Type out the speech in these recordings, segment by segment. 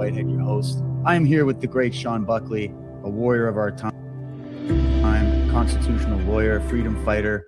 Whitehead, your host. I'm here with the great Shawn Buckley, a warrior of our time, constitutional lawyer, freedom fighter,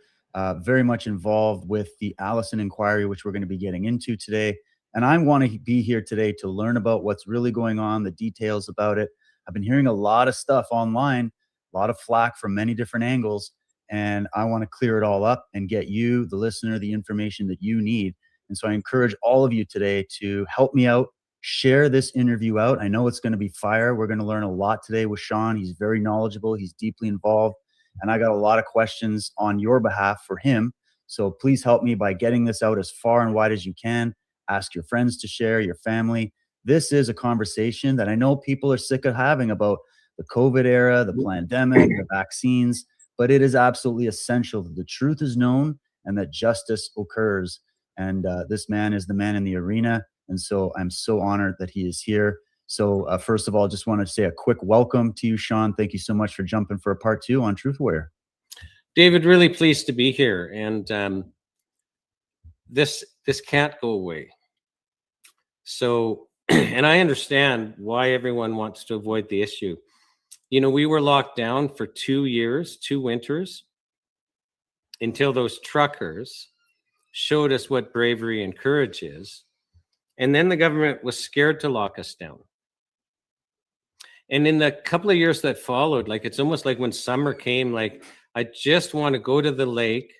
very much involved with the Allison Inquiry, which we're going to be getting into today. And I want to be here today to learn about what's really going on, the details about it. I've been hearing a lot of stuff online, a lot of flack from many different angles, and I want to clear it all up and get you, the listener, the information that you need. And so I encourage all of you today to help me out, share this interview out. I know it's going to be fire. We're going to learn a lot today with Shawn. He's very knowledgeable. He's deeply involved. And I got a lot of questions on your behalf for him. So please help me by getting this out as far and wide as you can. Ask your friends to share, your family. This is a conversation that I know people are sick of having about the COVID era, the pandemic, the vaccines, but it is absolutely essential that the truth is known and that justice occurs. And this man is the man in the arena. And so I'm so honored that he is here. So first of all, just want to say a quick welcome to you, Shawn. Thank you so much for jumping for a part 2 on Truth Warrior. David, really pleased to be here. And this can't go away. So, and I understand why everyone wants to avoid the issue. You know, we were locked down for 2 years, 2 winters, until those truckers showed us what bravery and courage is. And then the government was scared to lock us down. And in the couple of years that followed, like, it's almost like when summer came, like, I just want to go to the lake.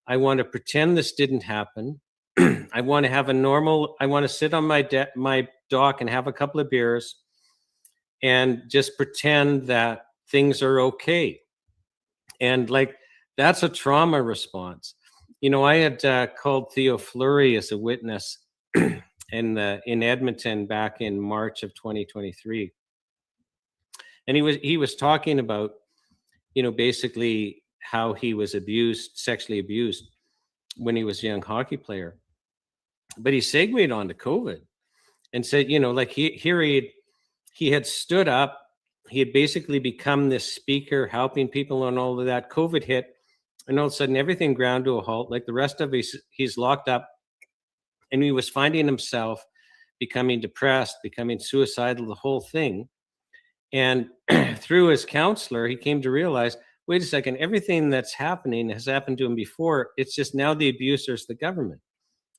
I want to pretend this didn't happen. I want to have I want to sit on my dock and have a couple of beers and just pretend that things are okay. And like, that's a trauma response. You know, I had called Theo Fleury as a witness in Edmonton back in March of 2023. And he was talking about, you know, basically how he was sexually abused when he was a young hockey player. But he segued on to COVID and said, you know, like he had stood up. He had basically become this speaker, helping people and all of that. COVID hit, and all of a sudden everything ground to a halt. Like the rest of he's locked up, and he was finding himself becoming depressed, becoming suicidal, the whole thing. And through his counselor, he came to realize, wait a second, everything that's happening has happened to him before. It's just now the abuser's the government.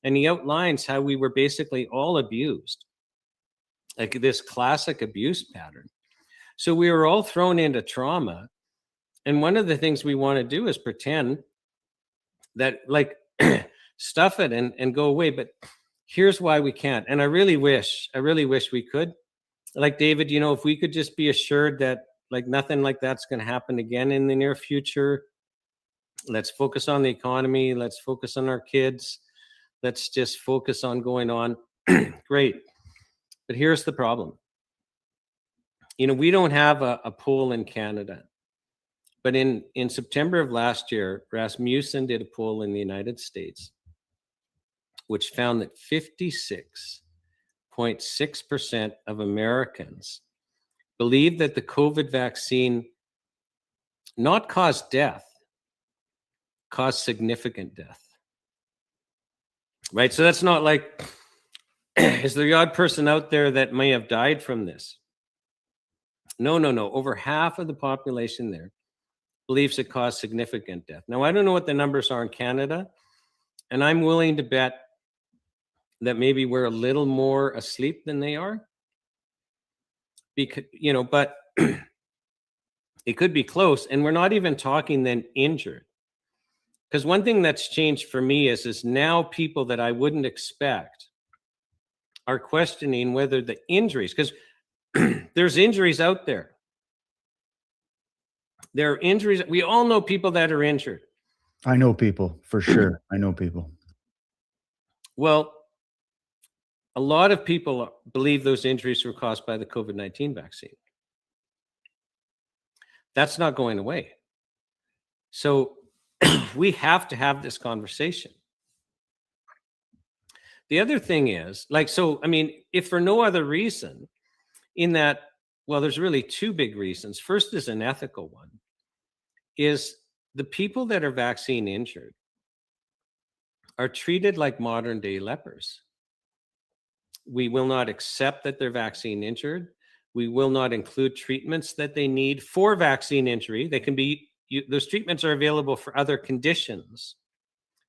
And he outlines how we were basically all abused, like this classic abuse pattern. So we were all thrown into trauma. And one of the things we want to do is pretend that, like, stuff it and go away. But here's why we can't. And I really wish we could. Like, David, you know, if we could just be assured that, like, nothing like that's going to happen again in the near future. Let's focus on the economy. Let's focus on our kids. Let's just focus on going on. Great. But here's the problem. You know, we don't have a poll in Canada. But in September of last year, Rasmussen did a poll in the United States, which found that 56.6% of Americans believe that the COVID vaccine not caused death, caused significant death. Right? So that's not like, is there the odd person out there that may have died from this? No. Over half of the population there believes it caused significant death. Now, I don't know what the numbers are in Canada, and I'm willing to bet that maybe we're a little more asleep than they are. Because, you know, but it could be close, and we're not even talking then injured. Because one thing that's changed for me is now people that I wouldn't expect are questioning whether the injuries, because there's injuries out there. There are injuries. We all know people that are injured. I know people, for sure. I know people. Well, a lot of people believe those injuries were caused by the COVID-19 vaccine. That's not going away. So we have to have this conversation. The other thing is, like, so, I mean, if for no other reason, in that, well, there's really 2 big reasons. First is an ethical one, is the people that are vaccine injured are treated like modern day lepers. We will not accept that they're vaccine injured. We will not include treatments that they need for vaccine injury. They can be, those treatments are available for other conditions.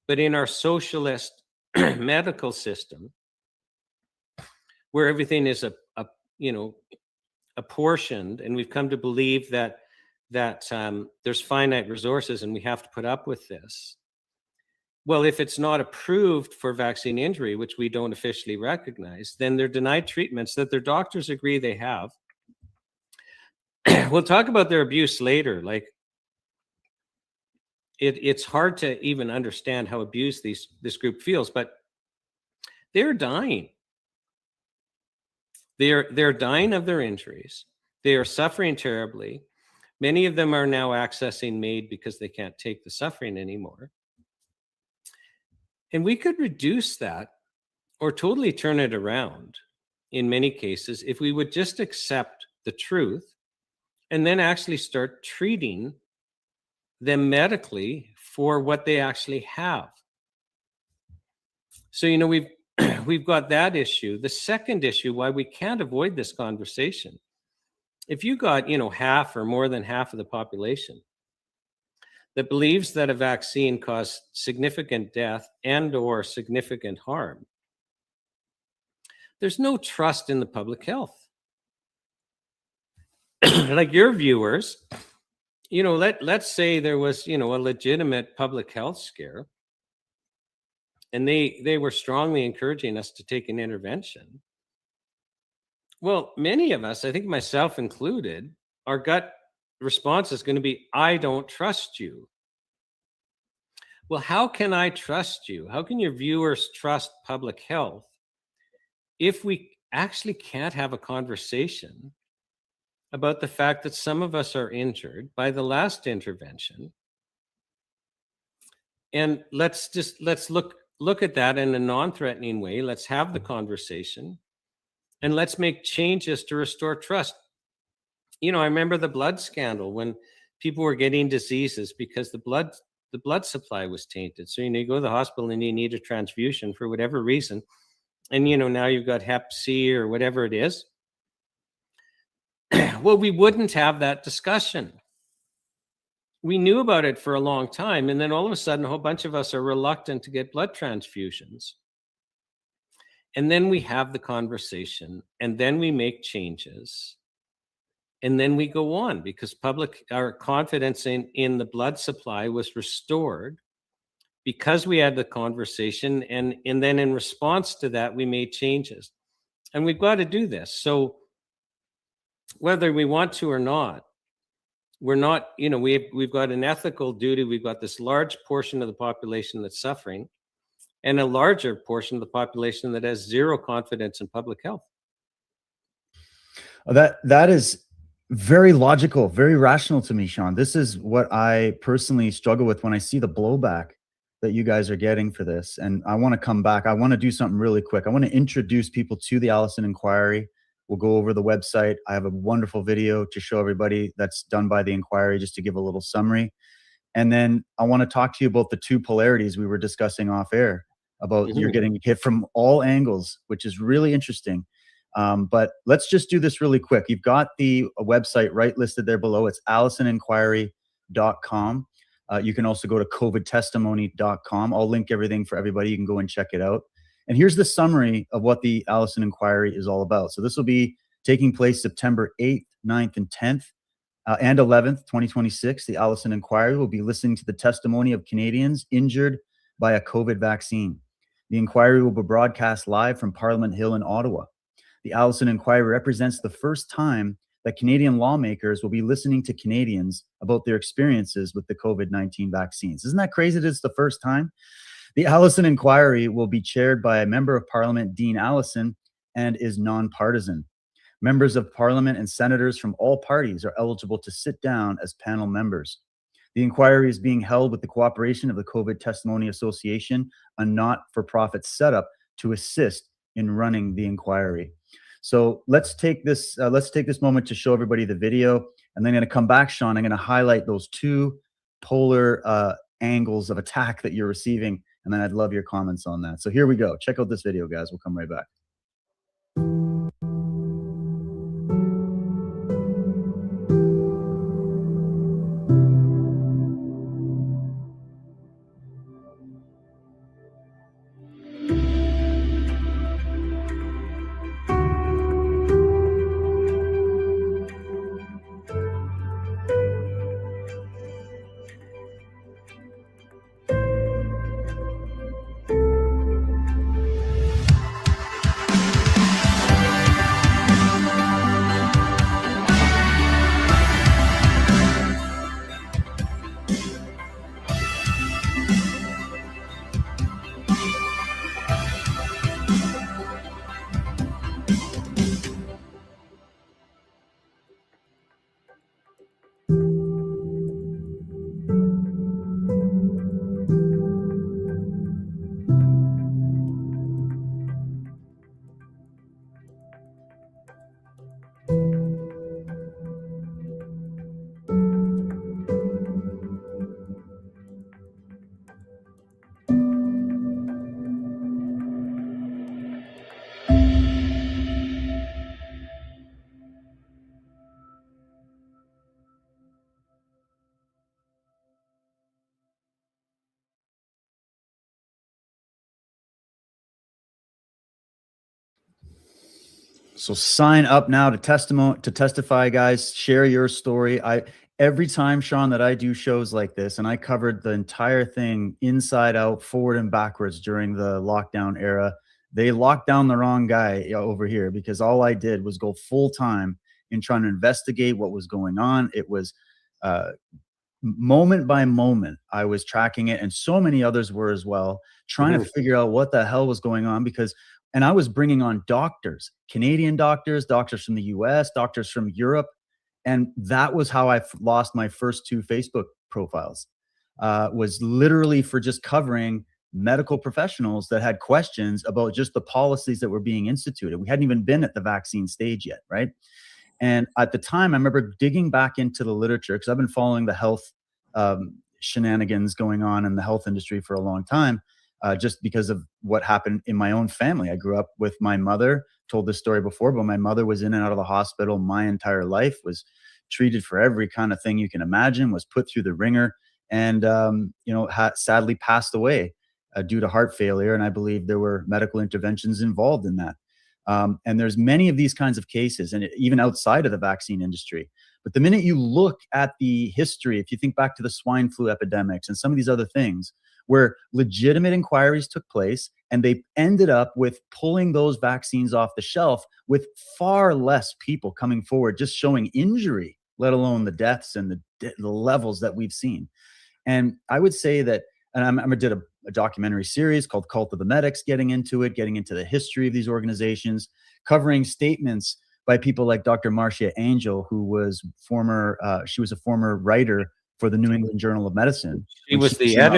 But in our socialist medical system, where everything is apportioned, and we've come to believe that there's finite resources and we have to put up with this. Well, if it's not approved for vaccine injury, which we don't officially recognize, then they're denied treatments that their doctors agree they have. We'll talk about their abuse later. Like, it's hard to even understand how abused this group feels, but they're dying. They're dying of their injuries. They are suffering terribly. Many of them are now accessing MAID because they can't take the suffering anymore. And we could reduce that or totally turn it around in many cases if we would just accept the truth and then actually start treating them medically for what they actually have. So, we've got that issue. The second issue, why we can't avoid this conversation, if you got, half or more than half of the population that believes that a vaccine caused significant death and or significant harm, there's no trust in the public health. Like your viewers, let's say there was, a legitimate public health scare, and they were strongly encouraging us to take an intervention. Well, many of us, I think myself included, our gut response is going to be, I don't trust you. Well, how can I trust you? How can your viewers trust public health if we actually can't have a conversation about the fact that some of us are injured by the last intervention? And let's look at that in a non-threatening way. Let's have the conversation and let's make changes to restore trust. I remember the blood scandal when people were getting diseases because the blood supply was tainted. So, you go to the hospital and you need a transfusion for whatever reason. And, now you've got Hep C or whatever it is. Well, we wouldn't have that discussion. We knew about it for a long time. And then all of a sudden, a whole bunch of us are reluctant to get blood transfusions. And then we have the conversation, and then we make changes. And then we go on because our confidence in the blood supply was restored because we had the conversation. And then in response to that, we made changes. And we've got to do this. So whether we want to or not, we're not, we've got an ethical duty. We've got this large portion of the population that's suffering and a larger portion of the population that has zero confidence in public health. That is very logical, very rational to me, Shawn. This is what I personally struggle with when I see the blowback that you guys are getting for this. And I want to come back. I want to do something really quick. I want to introduce people to the Allison Inquiry. We'll go over the website. I have a wonderful video to show everybody that's done by the Inquiry, just to give a little summary. And then I want to talk to you about the two polarities we were discussing off air about you're getting hit from all angles, which is really interesting. But let's just do this really quick. You've got the website right listed there below. It's allisoninquiry.com. You can also go to covidtestimony.com. I'll link everything for everybody. You can go and check it out. And here's the summary of what the Allison Inquiry is all about. So this will be taking place September 8th, 9th, and 10th and 11th, 2026. The Allison Inquiry will be listening to the testimony of Canadians injured by a COVID vaccine. The inquiry will be broadcast live from Parliament Hill in Ottawa. The Allison Inquiry represents the first time that Canadian lawmakers will be listening to Canadians about their experiences with the COVID-19 vaccines. Isn't that crazy that it's the first time? The Allison Inquiry will be chaired by a Member of Parliament, Dean Allison, and is nonpartisan. Members of Parliament and senators from all parties are eligible to sit down as panel members. The inquiry is being held with the cooperation of the COVID Testimony Association, a not-for-profit setup to assist in running the inquiry. So let's take this moment to show everybody the video, and then I'm going to come back, Shawn. I'm going to highlight those two polar angles of attack that you're receiving, and then I'd love your comments on that. So here we go. Check out this video, guys. We'll come right back. So sign up now to testify, guys. Share your story. Every time, Shawn, that I do shows like this, and I covered the entire thing inside out, forward and backwards during the lockdown era. They locked down the wrong guy over here, because all I did was go full time in trying to investigate what was going on. It was uh, moment by moment, I was tracking it, and so many others were as well, trying to Mhm. figure out what the hell was going on. And I was bringing on doctors, Canadian doctors, doctors from the US, doctors from Europe. And that was how I lost my first two Facebook profiles, was literally for just covering medical professionals that had questions about just the policies that were being instituted. We hadn't even been at the vaccine stage yet, right? And at the time, I remember digging back into the literature, because I've been following the health shenanigans going on in the health industry for a long time, just because of what happened in my own family. I grew up with my mother, told this story before, but my mother was in and out of the hospital my entire life, was treated for every kind of thing you can imagine, was put through the ringer, and sadly passed away due to heart failure. And I believe there were medical interventions involved in that. And there's many of these kinds of cases, and even outside of the vaccine industry. But the minute you look at the history, if you think back to the swine flu epidemics and some of these other things, where legitimate inquiries took place and they ended up with pulling those vaccines off the shelf with far less people coming forward, just showing injury, let alone the deaths and the levels that we've seen. And I would say that, and I did a documentary series called Cult of the Medics, getting into the history of these organizations, covering statements by people like Dr. Marcia Angel, who was she was a former writer for the New England Journal of Medicine. She was the came out,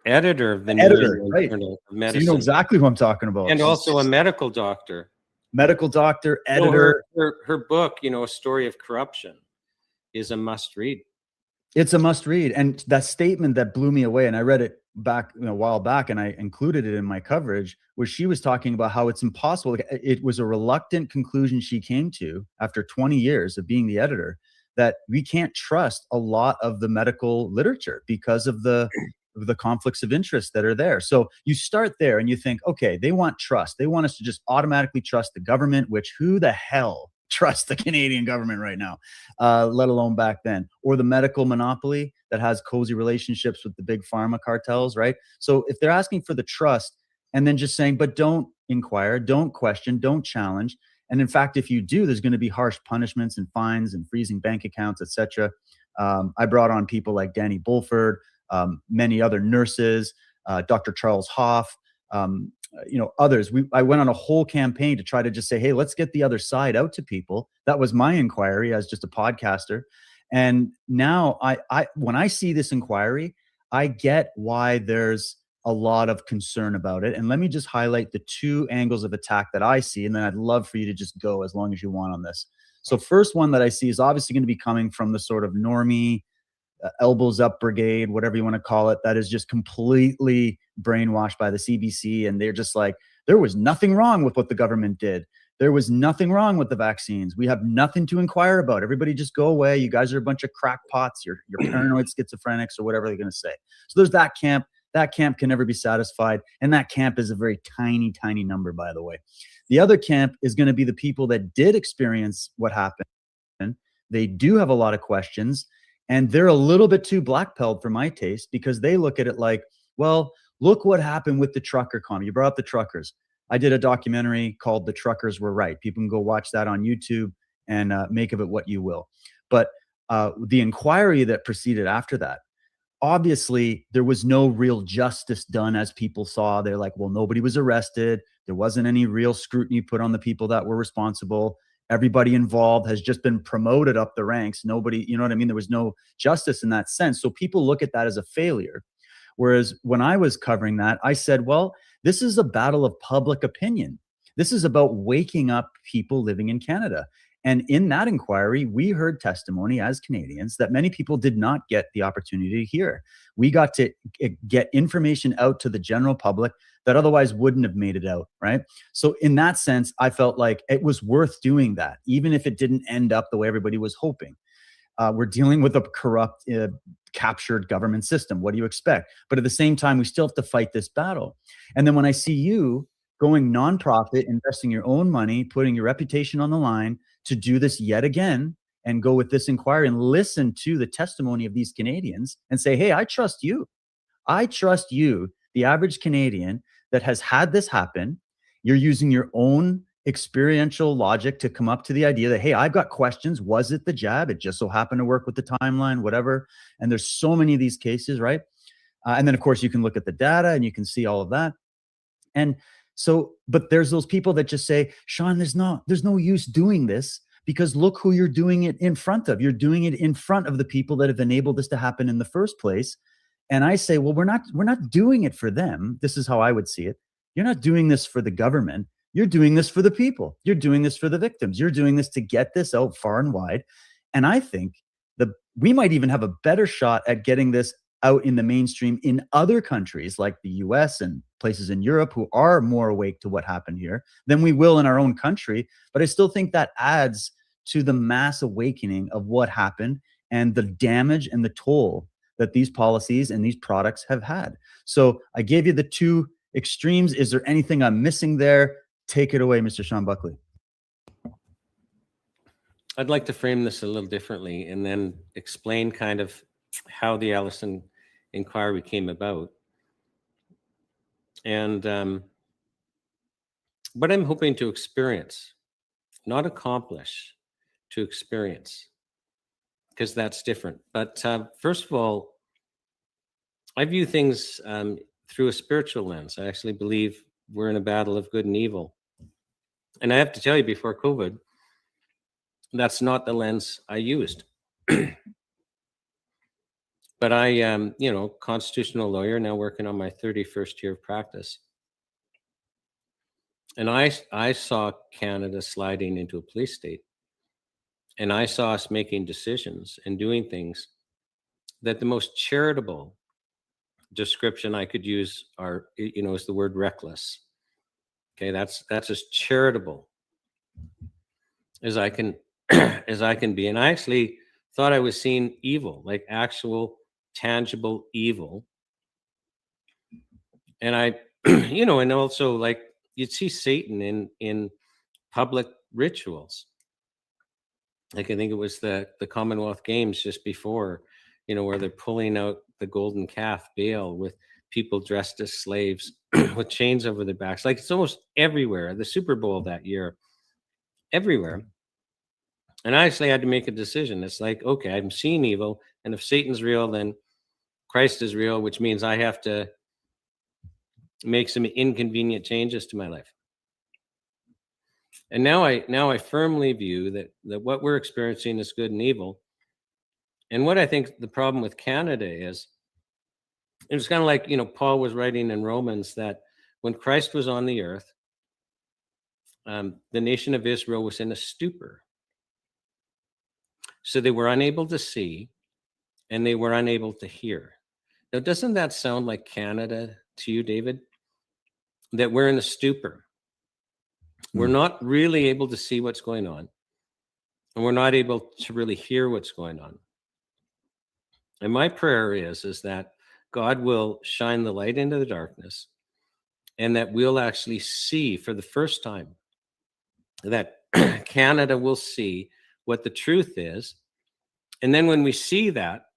editor of the New editor, England right? Journal of So you know Medicine, exactly who I'm talking about. and also a medical doctor. Medical doctor, So editor. her book, A Story of Corruption, is a must read. It's a must read. And that statement that blew me away, and I read it back a while back, and I included it in my coverage, where she was talking about how it's impossible. It was a reluctant conclusion she came to after 20 years of being the editor, that we can't trust a lot of the medical literature because of the conflicts of interest that are there. So you start there and you think, okay, they want trust. They want us to just automatically trust the government, which who the hell trusts the Canadian government right now, let alone back then, or the medical monopoly that has cozy relationships with the big pharma cartels, right? So if they're asking for the trust and then just saying, but don't inquire, don't question, don't challenge. And in fact, if you do, there's going to be harsh punishments and fines and freezing bank accounts, etc. I brought on people like Danny Bulford, many other nurses, Dr. Charles Hoff, others. I went on a whole campaign to try to just say, hey, let's get the other side out to people. That was my inquiry as just a podcaster. And now when I see this inquiry, I get why there's a lot of concern about it. And let me just highlight the two angles of attack that I see. And then I'd love for you to just go as long as you want on this. So first one that I see is obviously going to be coming from the sort of normie, elbows up brigade, whatever you want to call it, that is just completely brainwashed by the CBC. And they're just like, there was nothing wrong with what the government did. There was nothing wrong with the vaccines. We have nothing to inquire about. Everybody just go away. You guys are a bunch of crackpots. You're paranoid schizophrenics, or whatever they're going to say. So there's that camp. That camp can never be satisfied. And that camp is a very tiny, tiny number, by the way. The other camp is going to be the people that did experience what happened. They do have a lot of questions. And they're a little bit too black-pilled for my taste, because they look at it like, well, look what happened with the trucker commune. You brought up the truckers. I did a documentary called The Truckers Were Right. People can go watch that on YouTube and make of it what you will. But the inquiry that proceeded after that, obviously there was no real justice done as people saw. They're like, well, nobody was arrested. There wasn't any real scrutiny put on the people that were responsible. Everybody involved has just been promoted up the ranks. Nobody, you know what I mean? There was no justice in that sense. So people look at that as a failure. Whereas when I was covering that, I said, well, this is a battle of public opinion. This is about waking up people living in Canada. And in that inquiry, we heard testimony as Canadians that many people did not get the opportunity to hear. We got to get information out to the general public that otherwise wouldn't have made it out, right? So in that sense, I felt like it was worth doing that, even if it didn't end up the way everybody was hoping. We're dealing with a corrupt, captured government system. What do you expect? But at the same time, we still have to fight this battle. And then when I see you going nonprofit, investing your own money, putting your reputation on the line to do this yet again and go with this inquiry and listen to the testimony of these Canadians and say, hey, I trust you. I trust you, the average Canadian that has had this happen. You're using your own experiential logic to come up to the idea that, hey, I've got questions. Was it the jab? It just so happened to work with the timeline, whatever. And there's so many of these cases, right? And then, of course, you can look at the data and you can see all of that. And so, but there's those people that just say, Shawn, there's no use doing this because look who you're doing it in front of. You're doing it in front of the people that have enabled this to happen in the first place. And I say, well, we're not doing it for them. This is how I would see it. You're not doing this for the government. You're doing this for the people. You're doing this for the victims. You're doing this to get this out far and wide. And I think we might even have a better shot at getting this out in the mainstream in other countries like the US and places in Europe who are more awake to what happened here than we will in our own country. But I still think that adds to the mass awakening of what happened and the damage and the toll that these policies and these products have had. So I gave you the two extremes. Is there anything I'm missing there? Take it away, Mr. Shawn Buckley. I'd like to frame this a little differently and then explain kind of how the Allison Inquiry came about. And what I'm hoping to experience, not accomplish, to experience, because that's different. But first of all, I view things through a spiritual lens. I actually believe we're in a battle of good and evil. And I have to tell you, before COVID, that's not the lens I used. But I, constitutional lawyer, now working on my 31st year of practice. And I saw Canada sliding into a police state. And I saw us making decisions and doing things that the most charitable description I could use is the word reckless. Okay, that's as charitable as I can as I can be. And I actually thought I was seeing evil, like actual tangible evil. And I, and also like you'd see Satan in public rituals. Like I think it was the Commonwealth Games just before, where they're pulling out the golden calf Baal with people dressed as slaves with chains over their backs. Like it's almost everywhere. The Super Bowl that year, everywhere. And I actually had to make a decision. It's like, okay, I'm seeing evil. And if Satan's real, then Christ is real, which means I have to make some inconvenient changes to my life. And now I firmly view that what we're experiencing is good and evil. And what I think the problem with Canada is, it's kind of like, Paul was writing in Romans that when Christ was on the earth, the nation of Israel was in a stupor. So they were unable to see and they were unable to hear. Now, doesn't that sound like Canada to you, David? That we're in a stupor. We're not really able to see what's going on. And we're not able to really hear what's going on. And my prayer is that God will shine the light into the darkness and that we'll actually see for the first time that Canada will see what the truth is. And then when we see that,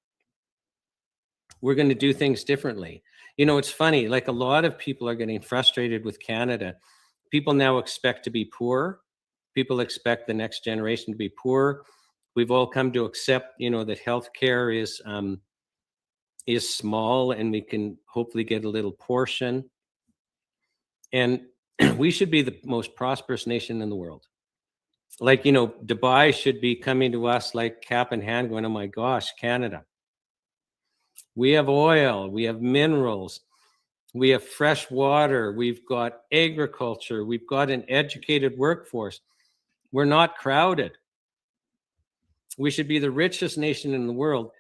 we're going to do things differently. It's funny, like a lot of people are getting frustrated with Canada. People now expect to be poor. People expect the next generation to be poor. We've all come to accept, that healthcare is small and we can hopefully get a little portion. And we should be the most prosperous nation in the world. Like, Dubai should be coming to us like cap in hand going, oh my gosh, Canada. We have oil, we have minerals, we have fresh water, we've got agriculture, we've got an educated workforce. We're not crowded. We should be the richest nation in the world.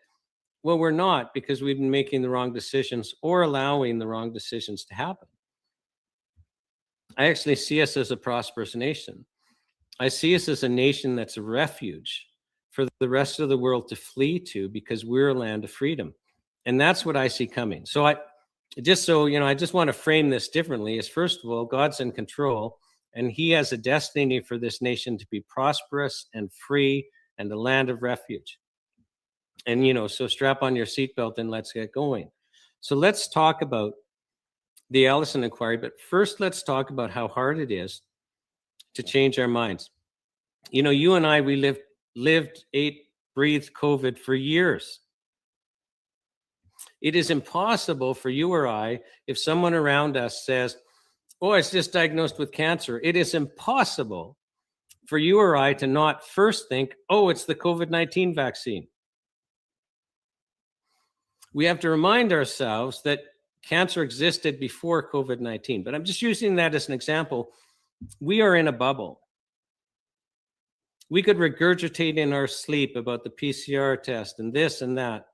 Well, we're not, because we've been making the wrong decisions or allowing the wrong decisions to happen. I actually see us as a prosperous nation. I see us as a nation that's a refuge for the rest of the world to flee to because we're a land of freedom. And that's what I see coming. So just so I just want to frame this differently. Is first of all, God's in control, and He has a destiny for this nation to be prosperous and free and a land of refuge. And so strap on your seatbelt and let's get going. So let's talk about the Allison Inquiry, but first let's talk about how hard it is to change our minds. You and I, we lived, ate, breathed COVID for years. It is impossible for you or I, if someone around us says, oh, it's just diagnosed with cancer, it is impossible for you or I to not first think, oh, it's the COVID-19 vaccine. We have to remind ourselves that cancer existed before COVID-19, but I'm just using that as an example. We are in a bubble. We could regurgitate in our sleep about the PCR test and this and that.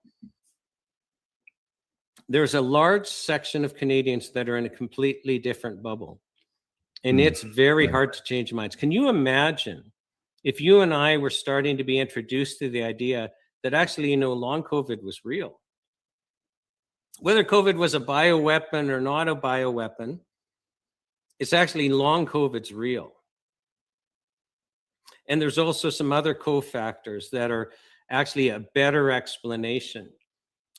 There's a large section of Canadians that are in a completely different bubble. And it's very hard to change minds. Can you imagine if you and I were starting to be introduced to the idea that actually, long COVID was real? Whether COVID was a bioweapon or not a bioweapon, it's actually long COVID's real. And there's also some other cofactors that are actually a better explanation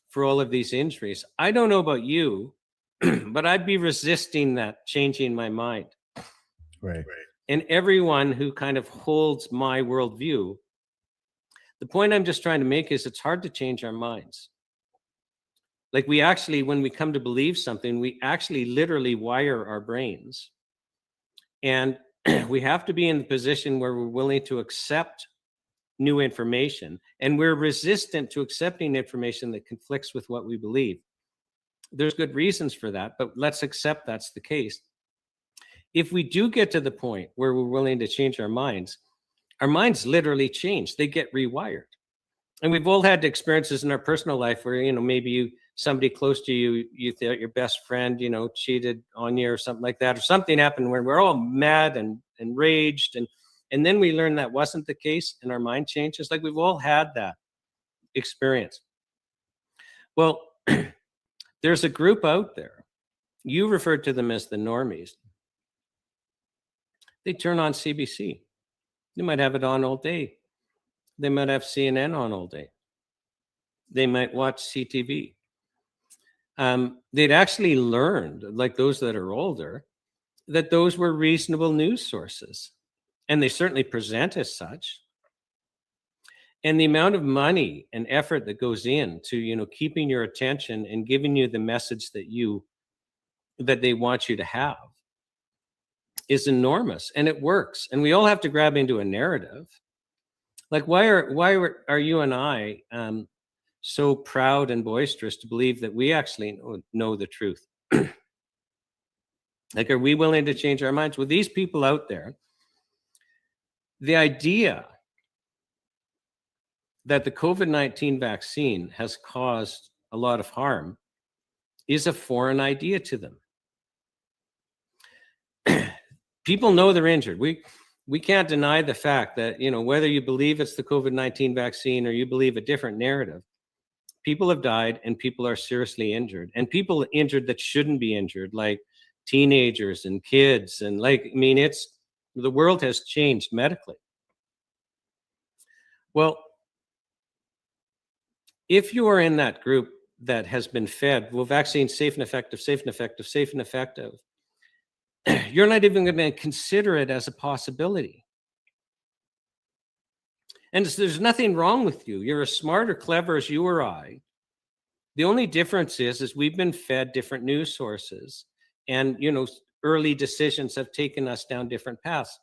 for all of these injuries. I don't know about you, but I'd be resisting that changing my mind. Right. And everyone who kind of holds my worldview, the point I'm just trying to make is it's hard to change our minds. Like we actually, when we come to believe something, we actually literally wire our brains. And we have to be in the position where we're willing to accept new information, and we're resistant to accepting information that conflicts with what we believe. There's good reasons for that, but let's accept that's the case. If we do get to the point where we're willing to change our minds literally change. They get rewired. And we've all had experiences in our personal life where, maybe somebody close to you, you thought your best friend, cheated on you or something like that, or something happened where we're all mad and enraged. And then we learn that wasn't the case and our mind changes. Like we've all had that experience. Well, there's a group out there. You referred to them as the normies. They turn on CBC. They might have it on all day. They might have CNN on all day. They might watch CTV. They'd actually learned, like those that are older, that those were reasonable news sources. And they certainly present as such. And the amount of money and effort that goes into, keeping your attention and giving you the message that they want you to have is enormous, and it works. And we all have to grab into a narrative. Like, why are you and I so proud and boisterous to believe that we actually know the truth? Like, are we willing to change our minds? With these people out there, the idea that the COVID-19 vaccine has caused a lot of harm is a foreign idea to them. People know they're injured. We can't deny the fact that, whether you believe it's the COVID-19 vaccine or you believe a different narrative, people have died and people are seriously injured, and people injured that shouldn't be injured, like teenagers and kids. And the world has changed medically. Well, if you are in that group that has been fed, well, vaccine's safe and effective, safe and effective, safe and effective, you're not even going to consider it as a possibility. And there's nothing wrong with you. You're as smart or clever as you or I. The only difference is we've been fed different news sources, and, early decisions have taken us down different paths.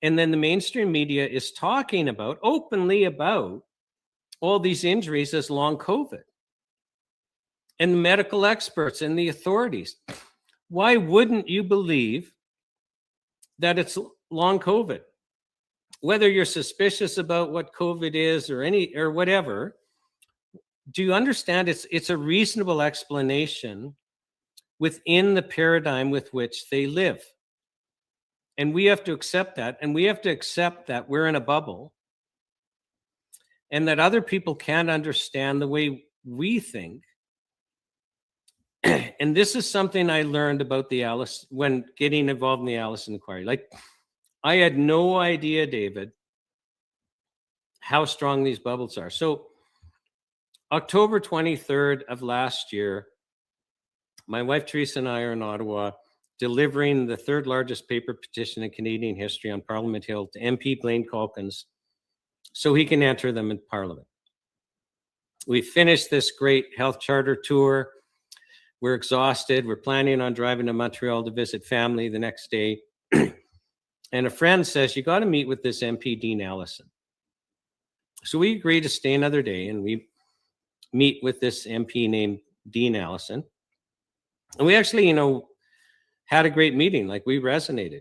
And then the mainstream media is talking openly about all these injuries as long COVID. And the medical experts and the authorities. Why wouldn't you believe that it's long COVID? Whether you're suspicious about what COVID is or whatever, do you understand it's a reasonable explanation within the paradigm with which they live? And we have to accept that. And we have to accept that we're in a bubble and that other people can't understand the way we think. And this is something I learned about when getting involved in the Allison Inquiry. Like, I had no idea, David, how strong these bubbles are. So October 23rd of last year, my wife Teresa and I are in Ottawa delivering the third largest paper petition in Canadian history on Parliament Hill to MP Blaine Calkins so he can enter them in Parliament. We finished this great health charter tour. We're exhausted. We're planning on driving to Montreal to visit family the next day. And a friend says, you got to meet with this MP, Dean Allison. So we agreed to stay another day, and we meet with this MP named Dean Allison. And we actually, had a great meeting. Like, we resonated.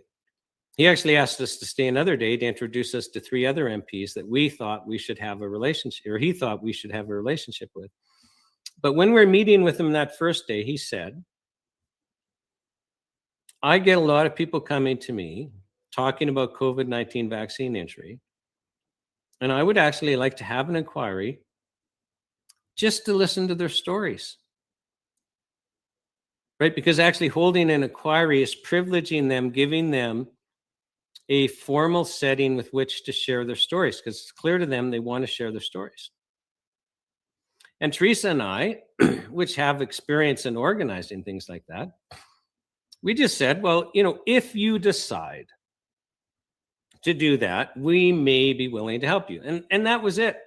He actually asked us to stay another day to introduce us to 3 other MPs that we thought we should have a relationship, or he thought we should have a relationship with. But when we were meeting with him that first day, he said, I get a lot of people coming to me talking about COVID-19 vaccine injury, and I would actually like to have an inquiry just to listen to their stories. Right? Because actually holding an inquiry is privileging them, giving them a formal setting with which to share their stories, because it's clear to them they want to share their stories. And Teresa and I, which have experience in organizing things like that, we just said, well, if you decide to do that, we may be willing to help you. And that was it.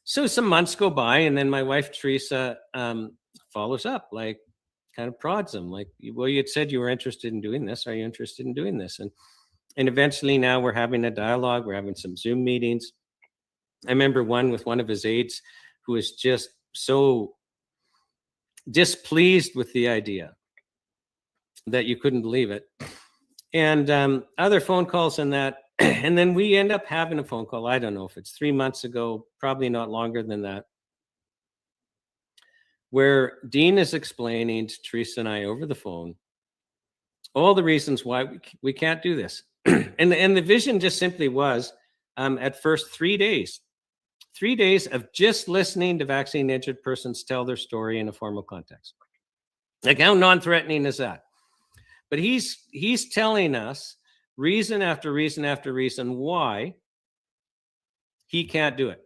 So some months go by, and then my wife, Teresa, follows up, like, kind of prods him, like, well, you had said you were interested in doing this. Are you interested in doing this? And eventually now we're having a dialogue. We're having some Zoom meetings. I remember one with one of his aides who was just so displeased with the idea that you couldn't believe it. And other phone calls and that. And then we end up having a phone call. I don't know if it's 3 months ago, probably not longer than that, where Dean is explaining to Teresa and I over the phone all the reasons why we can't do this. And the vision just simply was, at first, 3 days. 3 days of just listening to vaccine-injured persons tell their story in a formal context. Like, how non-threatening is that? But he's telling us reason after reason after reason why he can't do it.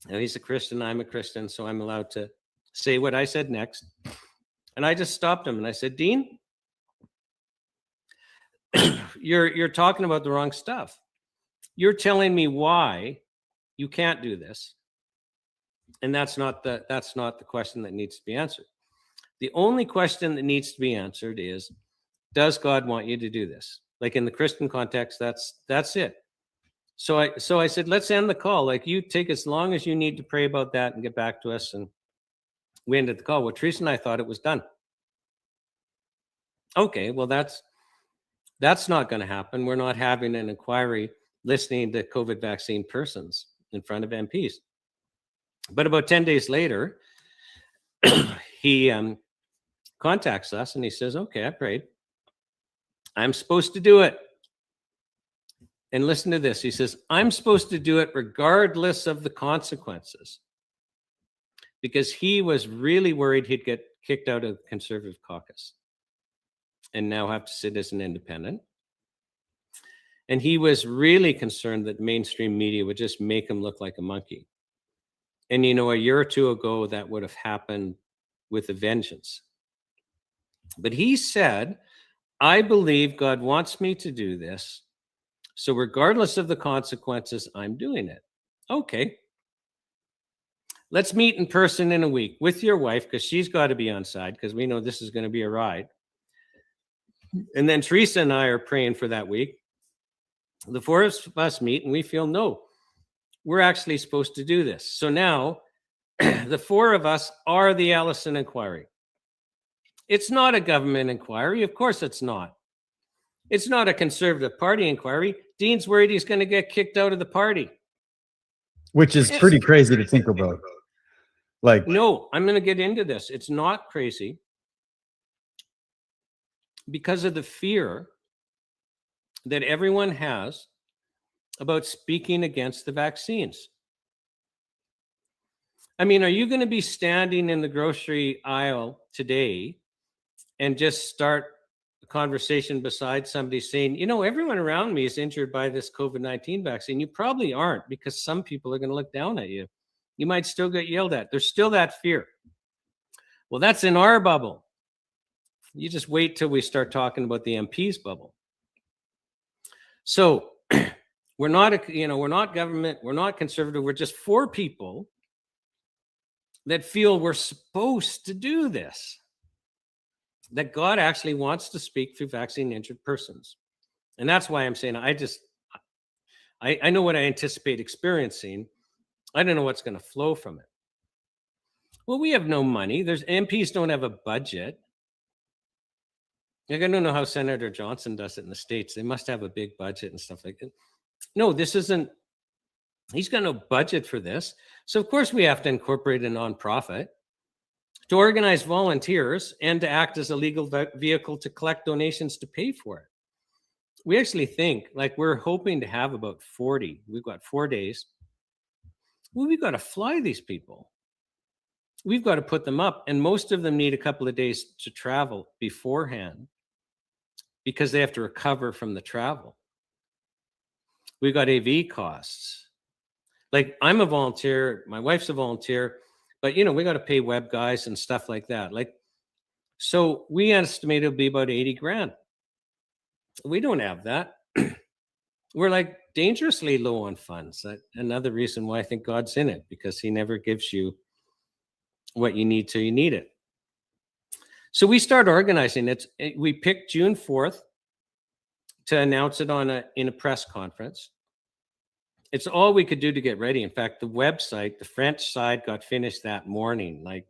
Now, he's a Christian, I'm a Christian, so I'm allowed to say what I said next. And I just stopped him and I said, Dean, you're talking about the wrong stuff. You're telling me why you can't do this. And that's not the question that needs to be answered. The only question that needs to be answered is, does God want you to do this? Like, in the Christian context, that's it. So I said, let's end the call. Like, you take as long as you need to pray about that and get back to us. And we ended the call. Well, Teresa and I thought it was done. Okay, well, that's not going to happen. We're not having an inquiry listening to COVID vaccine persons in front of MPs. But about 10 days later, he contacts us and he says, okay, I prayed. I'm supposed to do it. And listen to this. He says, I'm supposed to do it regardless of the consequences, because he was really worried he'd get kicked out of the Conservative caucus and now have to sit as an independent. And he was really concerned that mainstream media would just make him look like a monkey. And, a year or two ago, that would have happened with a vengeance. But he said, I believe God wants me to do this. So regardless of the consequences, I'm doing it. Okay. Let's meet in person in a week with your wife, because she's got to be on side, because we know this is going to be a ride. And then Teresa and I are praying for that week. The 4 of us meet and we feel, no, we're actually supposed to do this. So now the 4 of us are the Allison Inquiry. It's not a government inquiry. Of course it's not. It's not a Conservative Party inquiry. Dean's worried he's going to get kicked out of the party. Which is pretty crazy to think about. Like, no, I'm going to get into this. It's not crazy because of the fear that everyone has about speaking against the vaccines. I mean, are you going to be standing in the grocery aisle today and just start a conversation beside somebody saying, you know, everyone around me is injured by this COVID-19 vaccine? You probably aren't, because some people are going to look down at you. You might still get yelled at. There's still that fear. Well, that's in our bubble. You just wait till we start talking about the MP's bubble. So we're not, we're not government, we're not conservative. We're just four people that feel we're supposed to do this, that God actually wants to speak through vaccine injured persons. And that's why I'm saying I know what I anticipate experiencing. I don't know what's going to flow from it. Well, we have no money. MPs don't have a budget. Like, I don't know how Senator Johnson does it in the States. They must have a big budget and stuff like that. No, this isn't. He's got no budget for this. So, of course, we have to incorporate a nonprofit to organize volunteers and to act as a legal vehicle to collect donations to pay for it. We actually think, like, we're hoping to have about 40. We've got 4 days. Well, we've got to fly these people. We've got to put them up. And most of them need a couple of days to travel beforehand because they have to recover from the travel. We've got AV costs. Like, I'm a volunteer, my wife's a volunteer, but we got to pay web guys and stuff like that. Like, so we estimate it'll be about 80 grand. We don't have that. We're like dangerously low on funds. That's another reason why I think God's in it, because he never gives you what you need till you need it. So we start organizing it. We picked June 4th to announce it in a press conference. It's all we could do to get ready. In fact, the website, the French side, got finished that morning. Like,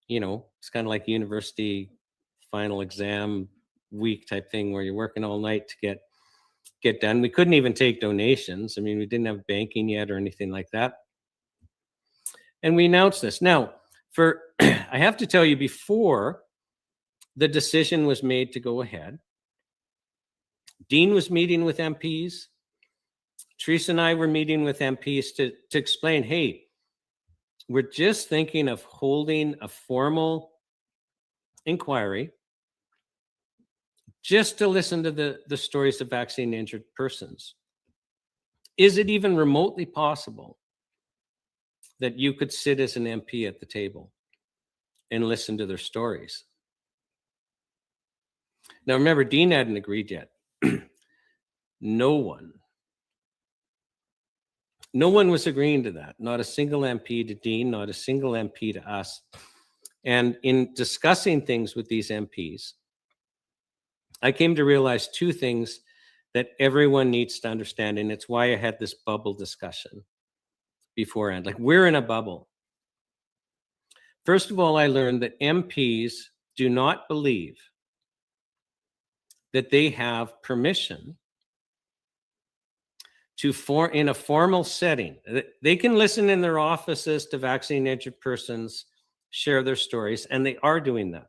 it's kind of like university final exam week type thing where you're working all night to get done. We couldn't even take donations. I mean, we didn't have banking yet or anything like that. And we announced this. Now, I have to tell you, before the decision was made to go ahead, Dean was meeting with MPs. Teresa and I were meeting with MPs to explain, hey, we're just thinking of holding a formal inquiry just to listen to the stories of vaccine injured persons. Is it even remotely possible that you could sit as an MP at the table and listen to their stories? Now, remember, Dean hadn't agreed yet. No one was agreeing to that. Not a single MP to Dean, not a single MP to us. And in discussing things with these MPs, I came to realize two things that everyone needs to understand. And it's why I had this bubble discussion beforehand. Like, we're in a bubble. First of all, I learned that MPs do not believe that they have permission to in a formal setting. They can listen in their offices to vaccine injured persons share their stories, and they are doing that.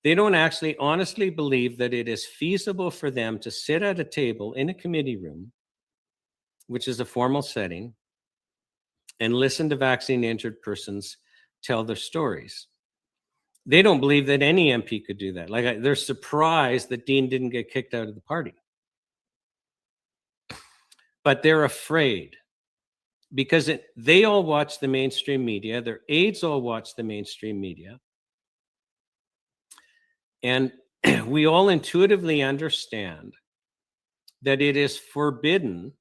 They don't actually honestly believe that it is feasible for them to sit at a table in a committee room, which is a formal setting, and listen to vaccine injured persons tell their stories. They don't believe that any MP could do that. Like, they're surprised that Dean didn't get kicked out of the party. But they're afraid because they all watch the mainstream media. Their aides all watch the mainstream media. And we all intuitively understand that it is forbidden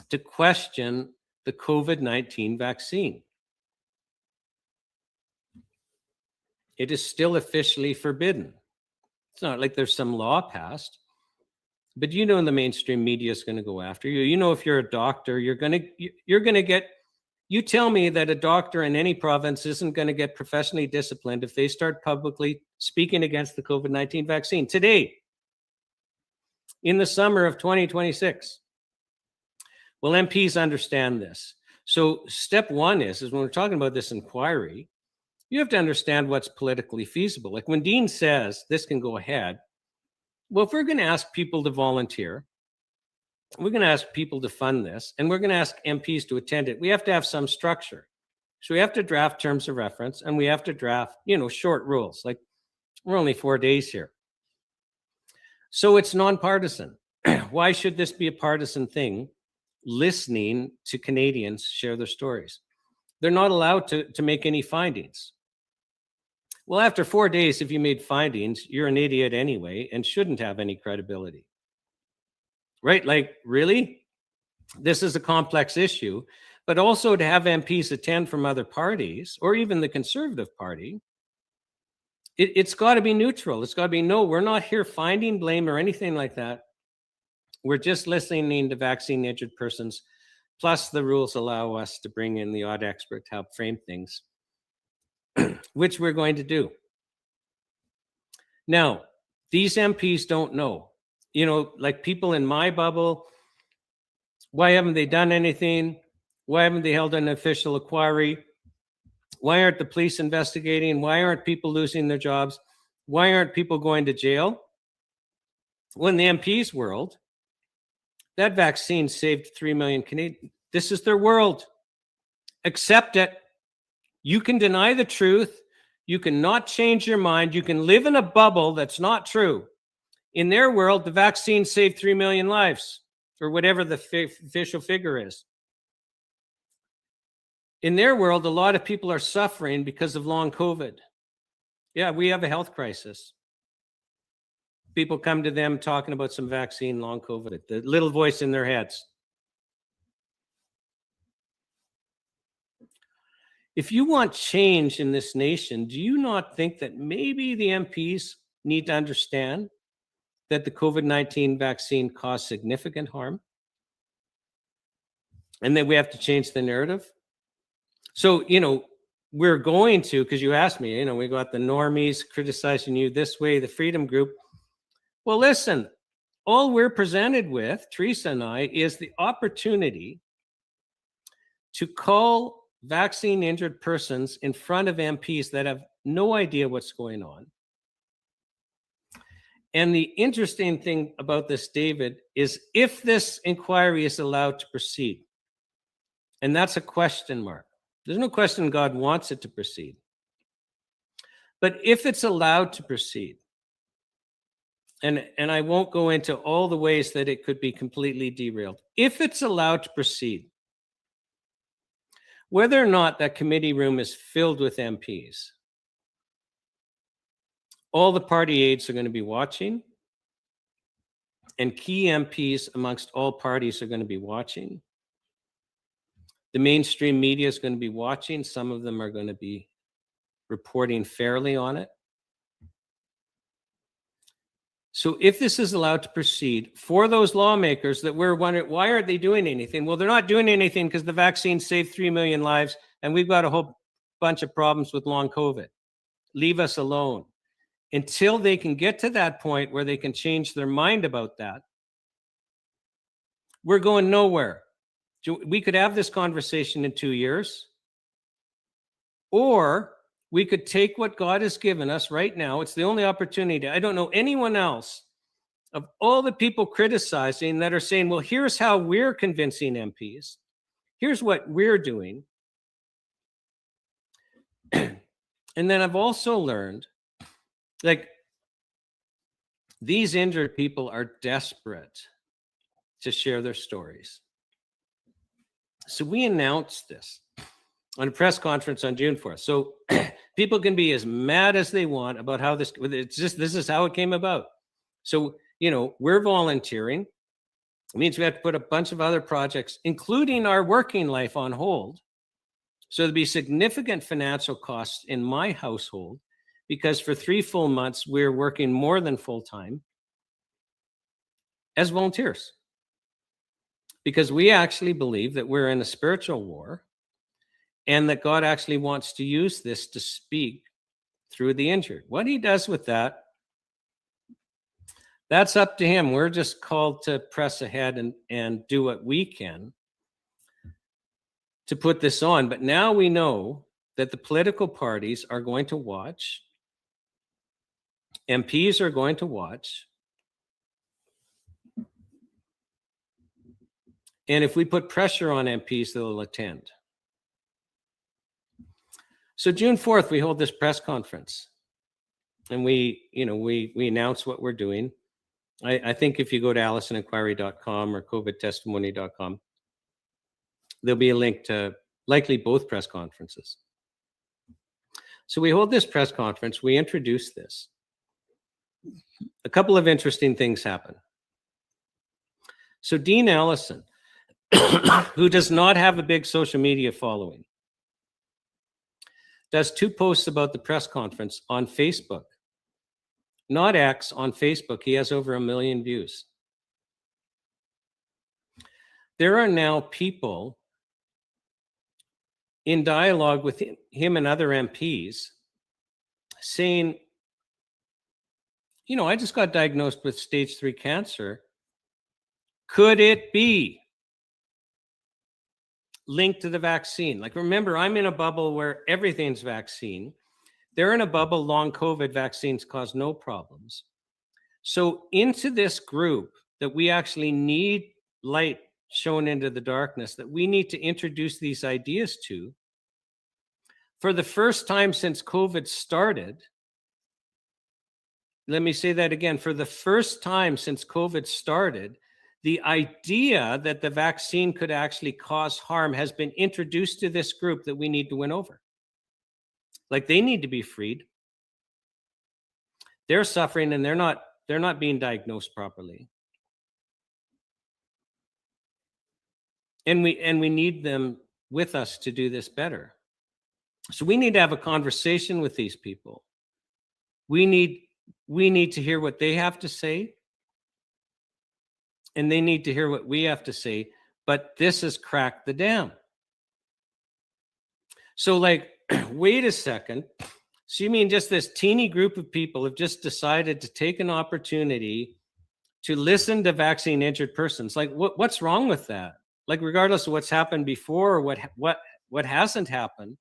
to question the COVID-19 vaccine. It is still officially forbidden. It's not like there's some law passed. But the mainstream media is going to go after you. If you're a doctor, you're going to get, you tell me that a doctor in any province isn't going to get professionally disciplined if they start publicly speaking against the COVID-19 vaccine today, in the summer of 2026. Well, MPs understand this. So step one is when we're talking about this inquiry, you have to understand what's politically feasible. Like, when Dean says this can go ahead, well, if we're going to ask people to volunteer, We're going to ask people to fund this, and we're going to ask MPs to attend it. We have to have some structure. So we have to draft terms of reference, and we have to draft, short rules. Like, we're only 4 days here. So it's nonpartisan. Why should this be a partisan thing? Listening to Canadians share their stories. They're not allowed to make any findings. Well, after 4 days, if you made findings, you're an idiot anyway and shouldn't have any credibility. Right? Like, really? This is a complex issue. But also to have MPs attend from other parties, or even the Conservative Party, it's got to be neutral. It's got to be, no, we're not here finding blame or anything like that. We're just listening to vaccine injured persons. Plus, the rules allow us to bring in the odd expert to help frame things, which we're going to do. Now, these MPs don't know. Like people in my bubble, why haven't they done anything? Why haven't they held an official inquiry? Why aren't the police investigating? Why aren't people losing their jobs? Why aren't people going to jail? Well, in the MP's world, that vaccine saved 3 million Canadians. This is their world. Accept it. You can deny the truth. You cannot change your mind. You can live in a bubble that's not true. In their world, the vaccine saved 3 million lives, or whatever the official figure is. In their world, a lot of people are suffering because of long COVID. Yeah, we have a health crisis. People come to them talking about some vaccine, long COVID, the little voice in their heads. If you want change in this nation, do you not think that maybe the MPs need to understand that the COVID-19 vaccine caused significant harm? And that we have to change the narrative? So, we're going to, because you asked me, we got the normies criticizing you this way, the Freedom Group. Well, listen, all we're presented with, Teresa and I, is the opportunity to call vaccine injured persons in front of MPs that have no idea what's going on. And the interesting thing about this, David, is if this inquiry is allowed to proceed, and that's a question mark. There's no question God wants it to proceed. But if it's allowed to proceed, and I won't go into all the ways that it could be completely derailed. If it's allowed to proceed, whether or not that committee room is filled with MPs, all the party aides are going to be watching, and key MPs amongst all parties are going to be watching. The mainstream media is going to be watching. Some of them are going to be reporting fairly on it. So if this is allowed to proceed, for those lawmakers that we're wondering, why aren't they doing anything? Well, they're not doing anything because the vaccine saved 3 million lives, and we've got a whole bunch of problems with long COVID. Leave us alone. Until they can get to that point where they can change their mind about that, we're going nowhere. We could have this conversation in 2 years, or we could take what God has given us right now. It's the only opportunity. I don't know anyone else of all the people criticizing that are saying, well, here's how we're convincing MPs. Here's what we're doing. And then I've also learned, like, these injured people are desperate to share their stories. So we announced this on a press conference on June 4th. So people can be as mad as they want about how this is how it came about. So, we're volunteering. It means we have to put a bunch of other projects, including our working life, on hold. So there'll be significant financial costs in my household because for 3 full months, we're working more than full time as volunteers. Because we actually believe that we're in a spiritual war and that God actually wants to use this to speak through the injured. What he does with that, that's up to him. We're just called to press ahead and do what we can to put this on. But now we know that the political parties are going to watch. MPs are going to watch. And if we put pressure on MPs, they'll attend. So June 4th, we hold this press conference, and we announce what we're doing. I think if you go to AllisonInquiry.com or COVIDtestimony.com, there'll be a link to likely both press conferences. So we hold this press conference, we introduce this. A couple of interesting things happen. So Dean Allison, who does not have a big social media following, does 2 posts about the press conference on Facebook. Not X, on Facebook. He has over 1 million views. There are now people in dialogue with him and other MPs saying, I just got diagnosed with stage 3 cancer. Could it be linked to the vaccine? Like, remember, I'm in a bubble where everything's vaccine. They're in a bubble, long COVID vaccines cause no problems. So into this group that we actually need light shown into the darkness, that we need to introduce these ideas to, for the first time since COVID started. Let me say that again. For the first time since COVID started, the idea that the vaccine could actually cause harm has been introduced to this group that we need to win over. Like, they need to be freed. They're suffering and they're not being diagnosed properly. And we need them with us to do this better. So we need to have a conversation with these people. We need to hear what they have to say, and they need to hear what we have to say. But this has cracked the dam. So, like, wait a second. So you mean just this teeny group of people have just decided to take an opportunity to listen to vaccine injured persons? Like, what's wrong with that? Like, regardless of what's happened before or what hasn't happened,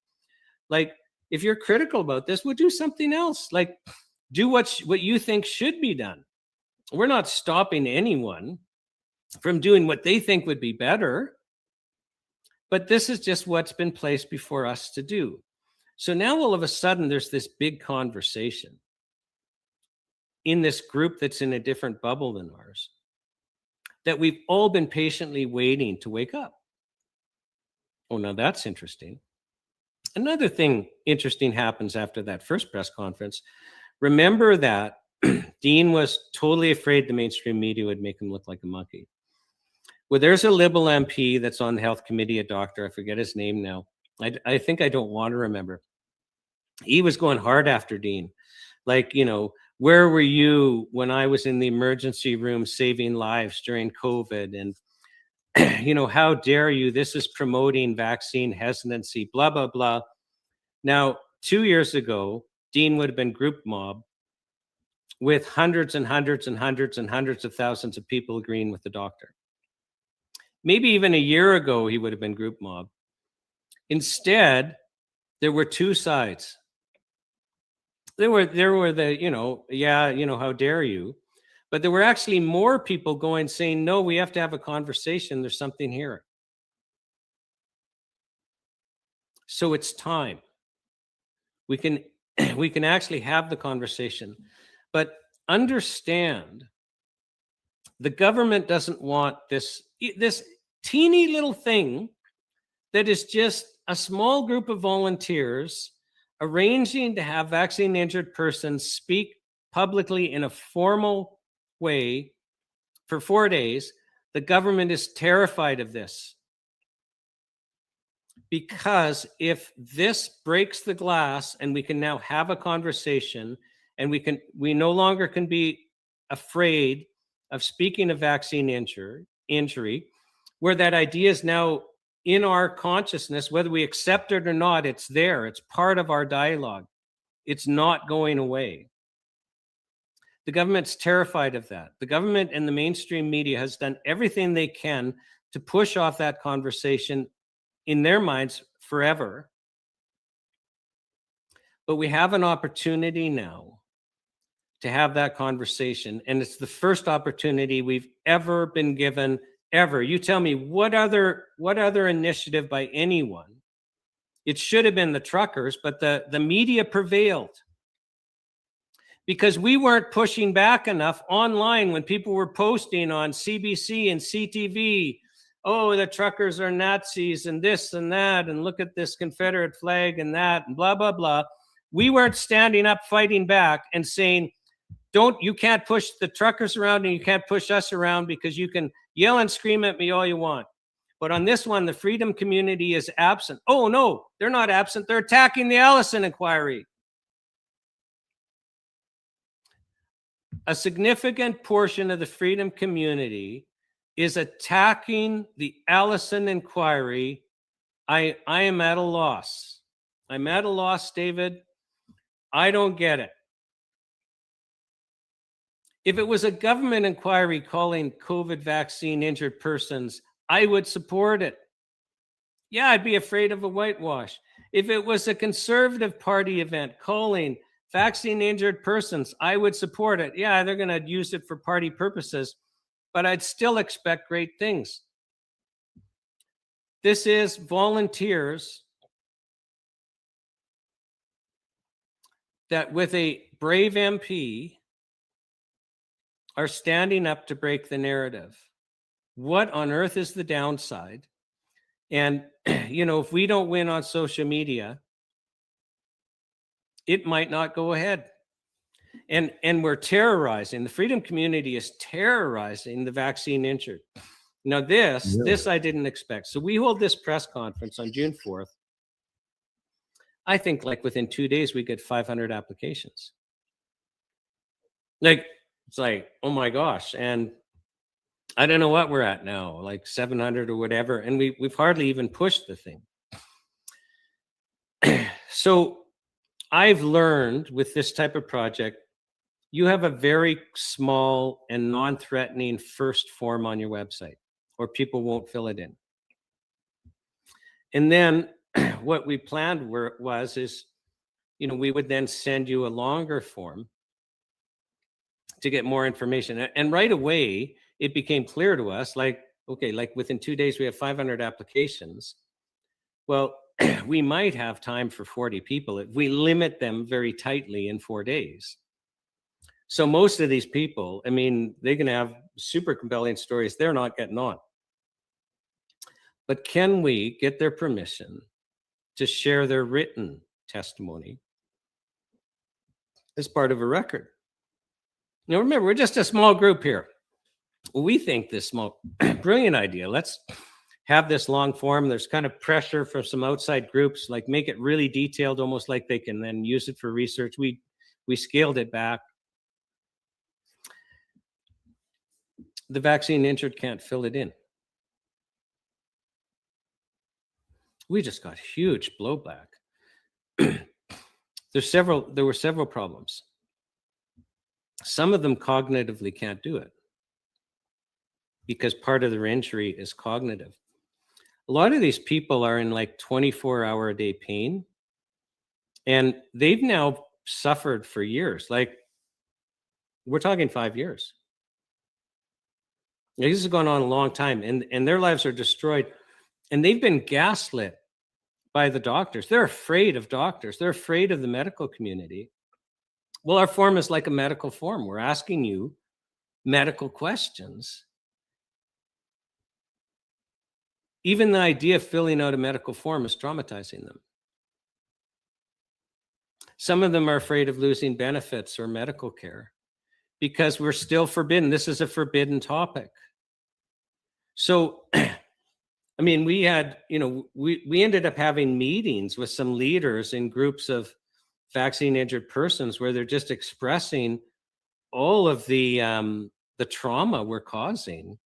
like, if you're critical about this, we'll do something else. Like, do what you think should be done. We're not stopping anyone from doing what they think would be better, but this is just what's been placed before us to do. So now all of a sudden there's this big conversation in this group that's in a different bubble than ours, that we've all been patiently waiting to wake up. Oh, now that's interesting. Another thing interesting happens after that first press conference. Remember that Dean was totally afraid the mainstream media would make him look like a monkey. Well, there's a Liberal MP that's on the health committee, a doctor, I forget his name now. I think I don't want to remember. He was going hard after Dean. Like, where were you when I was in the emergency room saving lives during COVID? And, how dare you? This is promoting vaccine hesitancy, blah, blah, blah. Now, 2 years ago, Dean would have been group mob with hundreds and hundreds and hundreds and hundreds of thousands of people agreeing with the doctor. Maybe even a year ago, he would have been group mob. Instead, there were 2 sides. There were the, how dare you? But there were actually more people going saying, no, we have to have a conversation. There's something here. So it's time. We can actually have the conversation. But understand, the government doesn't want this teeny little thing that is just a small group of volunteers arranging to have vaccine injured persons speak publicly in a formal way for 4 days. The government is terrified of this, because if this breaks the glass and we can now have a conversation, and we no longer can be afraid of speaking of vaccine injury, where that idea is now in our consciousness, whether we accept it or not, it's there. It's part of our dialogue. It's not going away. The government's terrified of that. The government and the mainstream media has done everything they can to push off that conversation in their minds forever. But we have an opportunity now to have that conversation. And it's the first opportunity we've ever been given ever. You tell me what other initiative by anyone? It should have been the truckers, but the media prevailed because we weren't pushing back enough online when people were posting on CBC and CTV, oh, the truckers are Nazis and this and that, and look at this Confederate flag and that, and blah, blah, blah. We weren't standing up, fighting back and saying, you can't push the truckers around and you can't push us around because you can yell and scream at me all you want. But on this one, the freedom community is absent. Oh, no, they're not absent. They're attacking the Allison Inquiry. A significant portion of the freedom community is attacking the Allison Inquiry. I am at a loss. I'm at a loss, David. I don't get it. If it was a government inquiry calling COVID vaccine injured persons, I would support it. Yeah, I'd be afraid of a whitewash. If it was a Conservative Party event calling vaccine injured persons, I would support it. Yeah, they're going to use it for party purposes, but I'd still expect great things. This is volunteers that with a brave MP are standing up to break the narrative. What on earth is the downside? And, if we don't win on social media, it might not go ahead. And we're terrorizing, the freedom community is terrorizing the vaccine injured. Now this I didn't expect. So we hold this press conference on June 4th. I think like within 2 days, we get 500 applications. It's like, oh my gosh. And I don't know what we're at now, like 700 or whatever. And we've hardly even pushed the thing. So I've learned with this type of project, you have a very small and non-threatening first form on your website, or people won't fill it in. And then what we planned is, we would then send you a longer form to get more information. And right away, it became clear to us, okay, within 2 days, we have 500 applications. Well, we might have time for 40 people if we limit them very tightly in 4 days. So most of these people, they're going to have super compelling stories. They're not getting on. But can we get their permission to share their written testimony as part of a record? Now, remember, we're just a small group here. We think this small, brilliant idea. Let's have this long form. There's kind of pressure from some outside groups, make it really detailed, almost like they can then use it for research. We scaled it back. The vaccine injured can't fill it in. We just got huge blowback. There were several problems. Some of them cognitively can't do it because part of their injury is cognitive. A lot of these people are in 24-hour-a-day pain, and they've now suffered for years. We're talking 5 years. This has gone on a long time, and their lives are destroyed, and they've been gaslit by the doctors. They're afraid of doctors. They're afraid of the medical community. Well, our form is like a medical form. We're asking you medical questions. Even the idea of filling out a medical form is traumatizing them. Some of them are afraid of losing benefits or medical care because we're still forbidden. This is a forbidden topic. So, we had, we ended up having meetings with some leaders in groups of vaccine injured persons where they're just expressing all of the trauma we're causing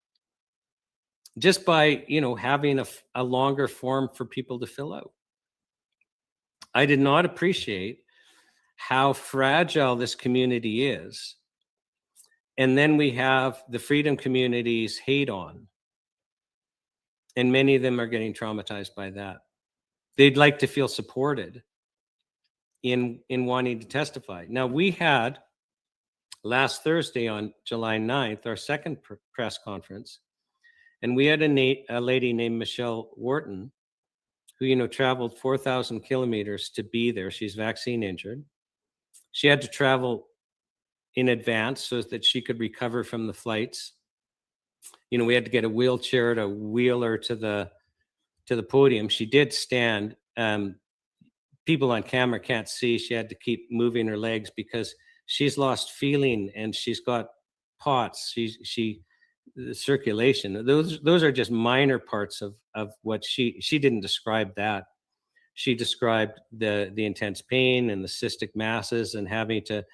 just by, having a longer form for people to fill out. I did not appreciate how fragile this community is. And then we have the freedom community's hate on. And many of them are getting traumatized by that. They'd like to feel supported in wanting to testify. Now, we had last Thursday on July 9th, our second press conference, And we had a lady named Michelle Wharton who, traveled 4,000 kilometers to be there. She's vaccine injured. She had to travel in advance so that she could recover from the flights. We had to get a wheelchair to wheel her to the podium. She did stand. People on camera can't see. She had to keep moving her legs because she's lost feeling and she's got POTS. The circulation. Those are just minor parts of what she didn't describe that. She described the intense pain and the cystic masses and having to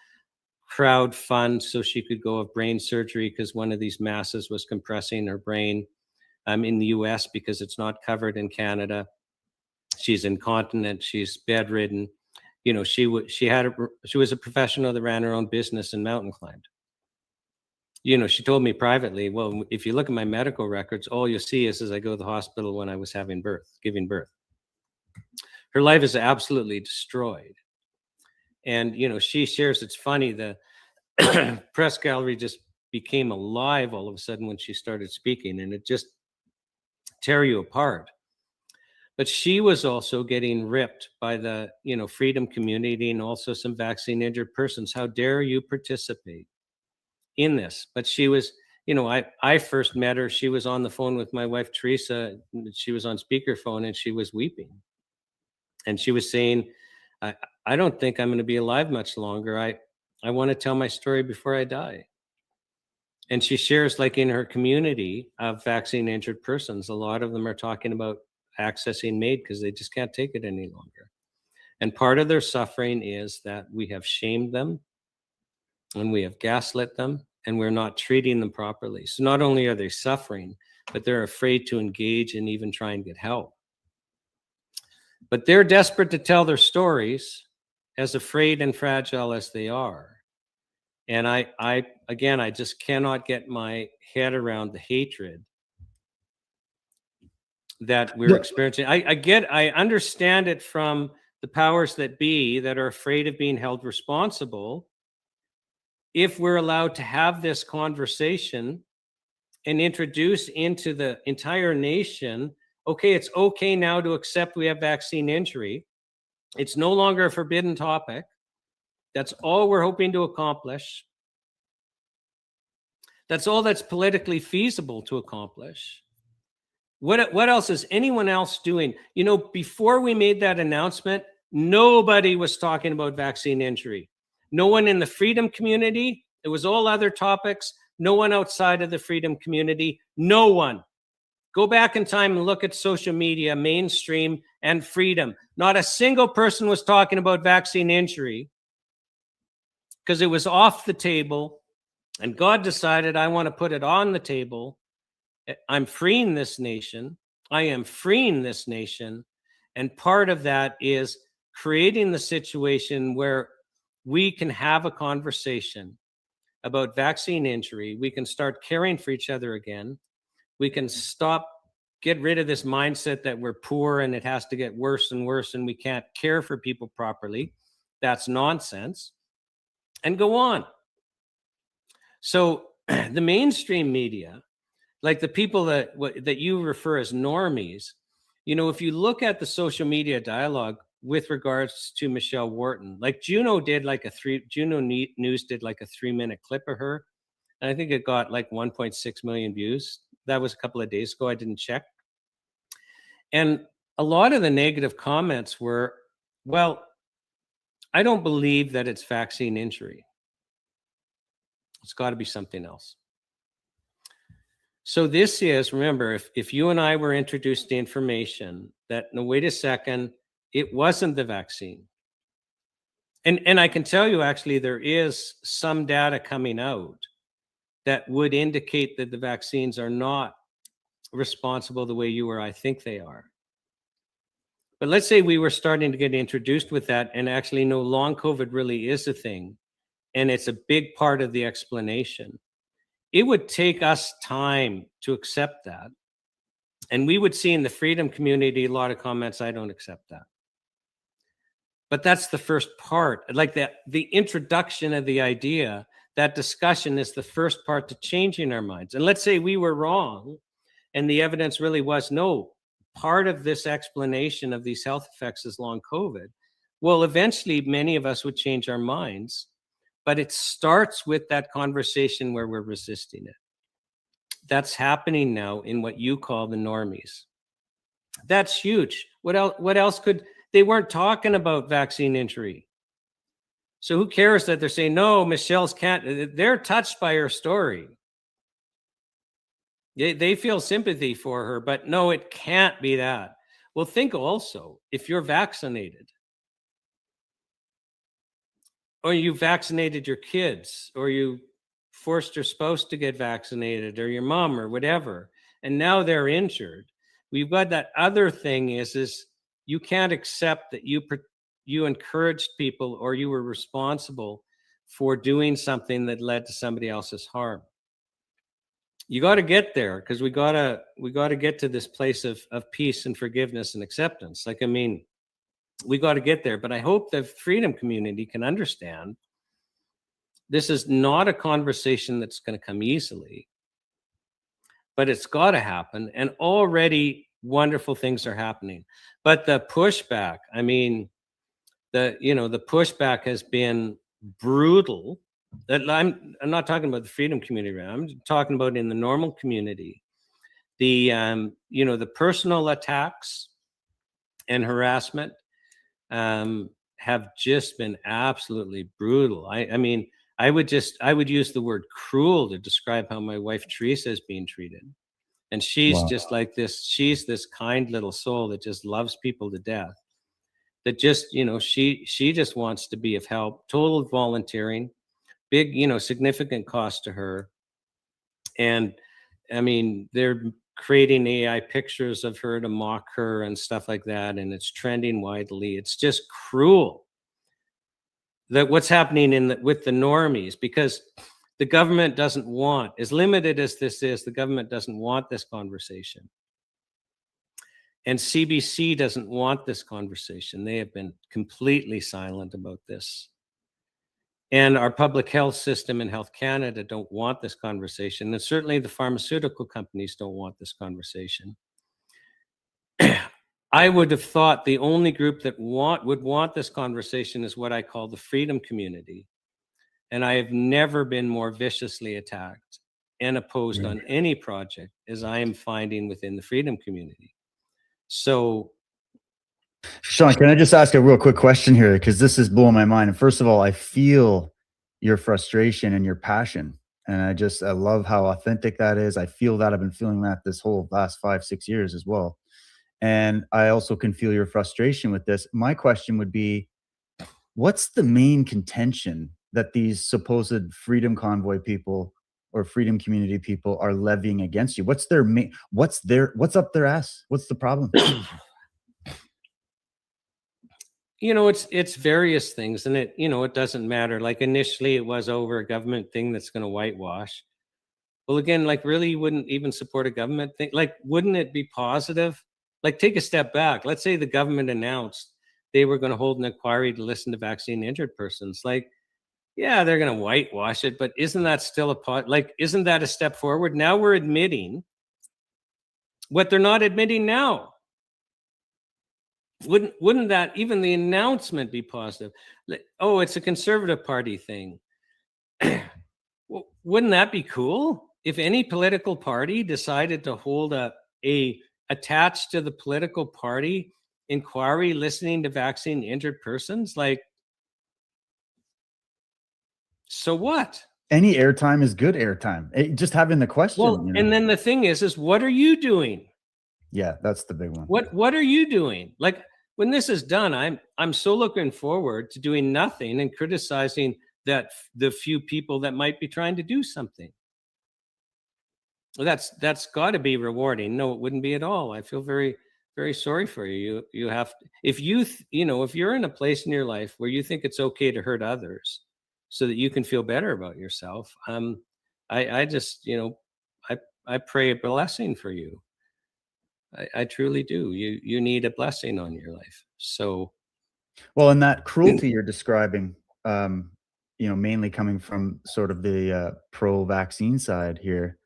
crowd fund so she could go have brain surgery because one of these masses was compressing her brain in the US because it's not covered in Canada. She's incontinent. She's bedridden. She was a professional that ran her own business and mountain climbed. She told me privately, well, if you look at my medical records, all you'll see is I go to the hospital when I was giving birth. Her life is absolutely destroyed. And, she shares, it's funny, the press gallery just became alive all of a sudden when she started speaking, and it just tear you apart. But she was also getting ripped by the, freedom community and also some vaccine injured persons. How dare you participate in this? But she was, I first met her. She was on the phone with my wife, Teresa. She was on speakerphone and she was weeping. And she was saying, I don't think I'm going to be alive much longer. I want to tell my story before I die. And she shares, like in her community of vaccine injured persons, a lot of them are talking about accessing MAID because they just can't take it any longer. And part of their suffering is that we have shamed them and we have gaslit them and we're not treating them properly. So not only are they suffering, but they're afraid to engage and even try and get help. But they're desperate to tell their stories, as afraid and fragile as they are. And I just cannot get my head around the hatred that we're experiencing. I understand it from the powers that be that are afraid of being held responsible if we're allowed to have this conversation and introduce into the entire nation, okay, it's okay now to accept we have vaccine injury. It's no longer a forbidden topic. That's all we're hoping to accomplish. That's all that's politically feasible to accomplish. What else is anyone else doing? Before we made that announcement, nobody was talking about vaccine injury. No one in the freedom community. It was all other topics. No one outside of the freedom community. No one. Go back in time and look at social media, mainstream and freedom. Not a single person was talking about vaccine injury because it was off the table. And God decided, I want to put it on the table. I'm freeing this nation. I am freeing this nation. And part of that is creating the situation where we can have a conversation about vaccine injury. We can start caring for each other again. We can get rid of this mindset that we're poor and it has to get worse and worse and we can't care for people properly. That's nonsense. And go on. So the mainstream media, like the people that you refer as normies, if you look at the social media dialogue with regards to Michelle Wharton, like Juno News did like a 3-minute clip of her. And I think it got like 1.6 million views. That was a couple of days ago. I didn't check. And a lot of the negative comments were, well, I don't believe that it's vaccine injury. It's got to be something else. So this is, remember, if you and I were introduced to information that, no, wait a second, it wasn't the vaccine. And I can tell you, actually, there is some data coming out that would indicate that the vaccines are not responsible the way you or I think they are. But let's say we were starting to get introduced with that and actually no, long COVID really is a thing. And it's a big part of the explanation. It would take us time to accept that. And we would see in the freedom community a lot of comments, I don't accept that. But that's the first part. Like the introduction of the idea, that discussion is the first part to changing our minds. And let's say we were wrong And the evidence really was, no, part of this explanation of these health effects is long COVID. Well, eventually many of us would change our minds, but it starts with that conversation where we're resisting it. That's happening now in what you call the normies. That's huge. What else could they weren't talking about vaccine injury. So who cares that they're saying, no, Michelle's can't, they're touched by her story. They feel sympathy for her, but no, it can't be that. Well, think also, if you're vaccinated, or you vaccinated your kids, or you forced your spouse to get vaccinated, or your mom, or whatever, and now they're injured, we've got that other thing is you can't accept that you encouraged people or you were responsible for doing something that led to somebody else's harm. You got to get there, because we got to get to this place of peace and forgiveness and acceptance. Like, I mean, we got to get there. But I hope the freedom community can understand this is not a conversation that's going to come easily, but it's got to happen. And already wonderful things are happening. But the pushback, I mean, the pushback has been brutal. That I'm not talking about the freedom community. I'm talking about in the normal community. The personal attacks and harassment have just been absolutely brutal. I mean, I would use the word cruel to describe how my wife Teresa is being treated. And she's just like this. She's this kind little soul that just loves people to death. That just, she just wants to be of help. Total volunteering, big, significant cost to her. And I mean, they're creating AI pictures of her to mock her and stuff like that. And it's trending widely. It's just cruel that what's happening with the normies, because the government doesn't want, as limited as this is, the government doesn't want this conversation. And CBC doesn't want this conversation. They have been completely silent about this. And our public health system and Health Canada don't want this conversation. And certainly the pharmaceutical companies don't want this conversation. I would have thought the only group that would want this conversation is what I call the freedom community. And I have never been more viciously attacked and opposed on any project as I am finding within the freedom community. So, Shawn, can I just ask a real quick question here? Because this is blowing my mind. And first of all, I feel your frustration and your passion. And I love how authentic that is. I feel that. I've been feeling that this whole last 5-6 years as well. And I also can feel your frustration with this. My question would be, what's the main contention that these supposed freedom convoy people or freedom community people are levying against you? What's up their ass? What's the problem? It's various things, and it doesn't matter. Like initially it was over a government thing that's going to whitewash. Well, again, like really you wouldn't even support a government thing. Like, wouldn't it be positive? Like, take a step back. Let's say the government announced they were going to hold an inquiry to listen to vaccine injured persons. Like, yeah, they're going to whitewash it, but isn't that still isn't that a step forward? Now we're admitting what they're not admitting now. Wouldn't that, even the announcement, be positive? Like, oh, it's a Conservative Party thing. Well, wouldn't that be cool if any political party decided to hold a attached to the political party inquiry listening to vaccine injured persons? Like, so what? Any airtime is good airtime. Just having the question. Well, and then the thing is what are you doing? Yeah, that's the big one. What are you doing? Like, when this is done, I'm so looking forward to doing nothing and criticizing that the few people that might be trying to do something. Well, that's got to be rewarding. No, it wouldn't be at all. I feel very, very sorry for you. You have to, if you're in a place in your life where you think it's okay to hurt others so that you can feel better about yourself, I just, I pray a blessing for you. I truly do. You need a blessing on your life. So, well, and that cruelty you're describing, mainly coming from sort of the pro-vaccine side here,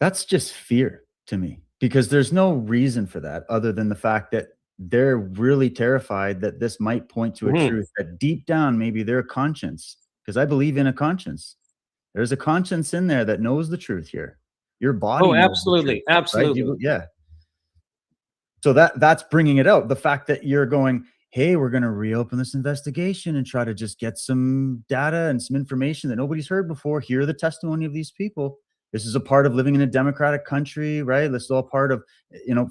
that's just fear to me. because there's no reason for that other than the fact that they're really terrified that this might point to a Mhm. truth that deep down, maybe their conscience, because I believe in a conscience. There's a conscience in there that knows the truth here. Your body Oh, knows the truth, absolutely, right? absolutely. Yeah. So that's bringing it out. The fact that you're going, "Hey, we're gonna reopen this investigation and try to just get some data and some information that nobody's heard before. Hear the testimony of these people. This is a part of living in a democratic country, right? This is all part of,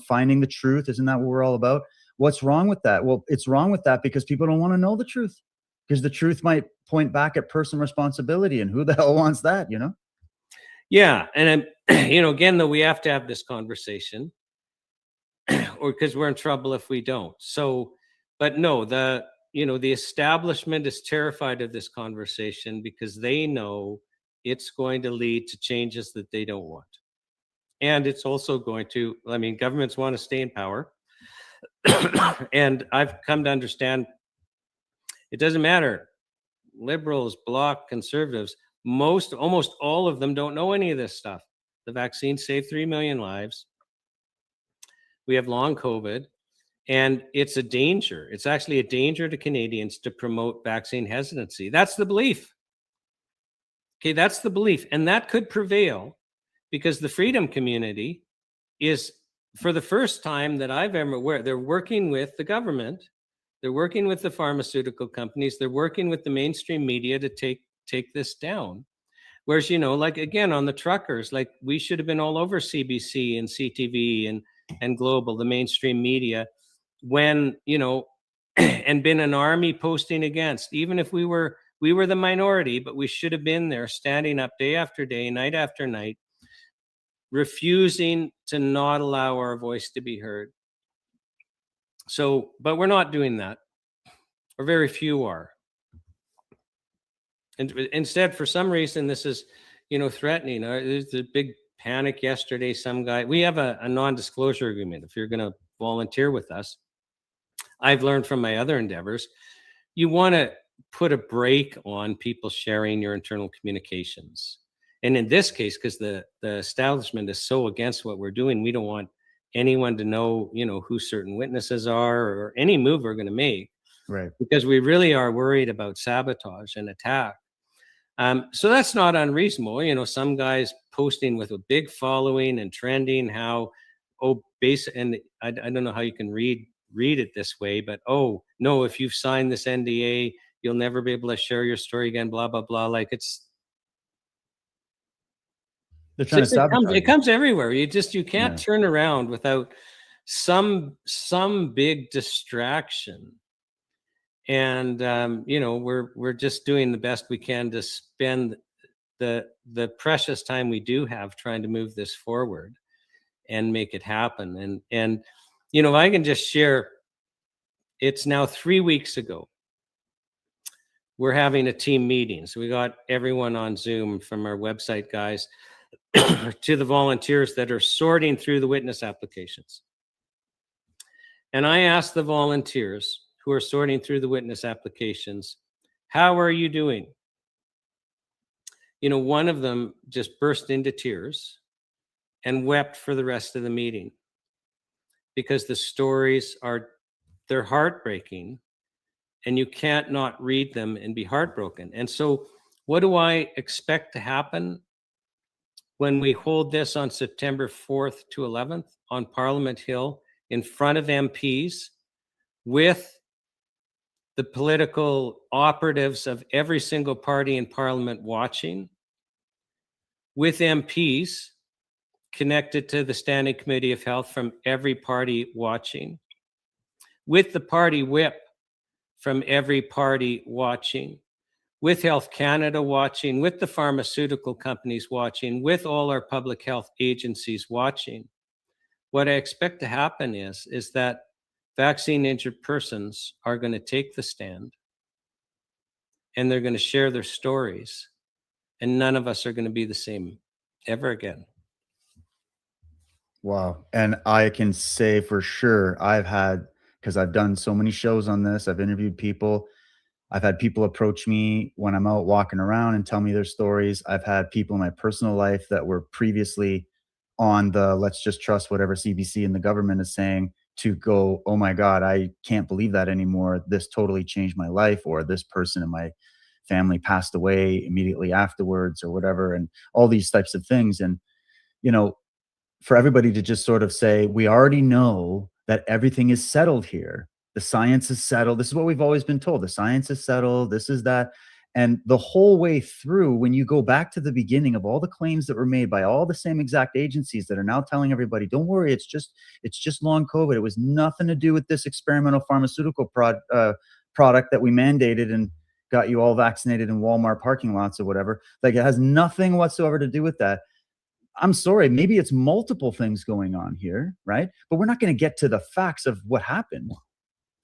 finding the truth. Isn't that what we're all about?" What's wrong with that? Well, it's wrong with that because people don't wanna know the truth, because the truth might point back at personal responsibility, and who the hell wants that, you know? Yeah, and again, though, we have to have this conversation, or because we're in trouble if we don't. So, but no, the establishment is terrified of this conversation because they know it's going to lead to changes that they don't want, and it's also going to. I mean, governments want to stay in power, and I've come to understand it doesn't matter. Liberals, bloc, conservatives, almost all of them don't know any of this stuff. The vaccine saved 3 million lives. We have long COVID, and it's a danger. It's actually a danger to Canadians to promote vaccine hesitancy. That's the belief. Okay, that's the belief. And that could prevail because the freedom community is, for the first time that I've ever aware, they're working with the government, they're working with the pharmaceutical companies, they're working with the mainstream media to take this down. Whereas, like again, on the truckers, like we should have been all over CBC and CTV and Global, the mainstream media, when, and been an army posting against, even if we were the minority, but we should have been there standing up day after day, night after night, refusing to not allow our voice to be heard. So, but we're not doing that, or very few are. And instead, for some reason, this is, threatening. There's a big panic yesterday. We have a non-disclosure agreement. If you're going to volunteer with us, I've learned from my other endeavors, you want to put a brake on people sharing your internal communications. And in this case, because the establishment is so against what we're doing, we don't want anyone to know, who certain witnesses are or any move we're going to make, Right. because we really are worried about sabotage and attack. So that's not unreasonable. Some guys posting with a big following and trending how, and I don't know how you can read it this way, but oh no, if you've signed this NDA, you'll never be able to share your story again. Blah blah blah. Like They're trying to it sabotage you. comes everywhere. You can't Yeah. turn around without some big distraction. And we're just doing the best we can to spend the precious time we do have trying to move this forward and make it happen. And if I can just share, it's now 3 weeks ago. We're having a team meeting. So we got everyone on Zoom, from our website guys to the volunteers that are sorting through the witness applications. And I asked the volunteers who are sorting through the witness applications, how are you doing? One of them just burst into tears and wept for the rest of the meeting, because the stories they're heartbreaking, and you can't not read them and be heartbroken. And so what do I expect to happen when we hold this on September 4th to 11th on Parliament Hill in front of MPs, with the political operatives of every single party in Parliament watching, with MPs connected to the Standing Committee of Health from every party watching, with the party whip from every party watching, with Health Canada watching, with the pharmaceutical companies watching, with all our public health agencies watching. What I expect to happen is that vaccine injured persons are going to take the stand, and they're going to share their stories, and none of us are going to be the same ever again. Wow. And I can say for sure, because I've done so many shows on this, I've interviewed people. I've had people approach me when I'm out walking around and tell me their stories. I've had people in my personal life that were previously on the let's just trust whatever CBC and the government is saying to go, oh my God, I can't believe that anymore. This totally changed my life, or this person in my family passed away immediately afterwards, or whatever, and all these types of things. And, you know, for everybody to just sort of say, we already know that everything is settled here. The science is settled. This is what we've always been told. The science is settled. This is that. And the whole way through, when you go back to the beginning of all the claims that were made by all the same exact agencies that are now telling everybody, don't worry, it's just long COVID. It was nothing to do with this experimental pharmaceutical product that we mandated and got you all vaccinated in Walmart parking lots or whatever. Like, it has nothing whatsoever to do with that. I'm sorry, maybe it's multiple things going on here, right? But we're not going to get to the facts of what happened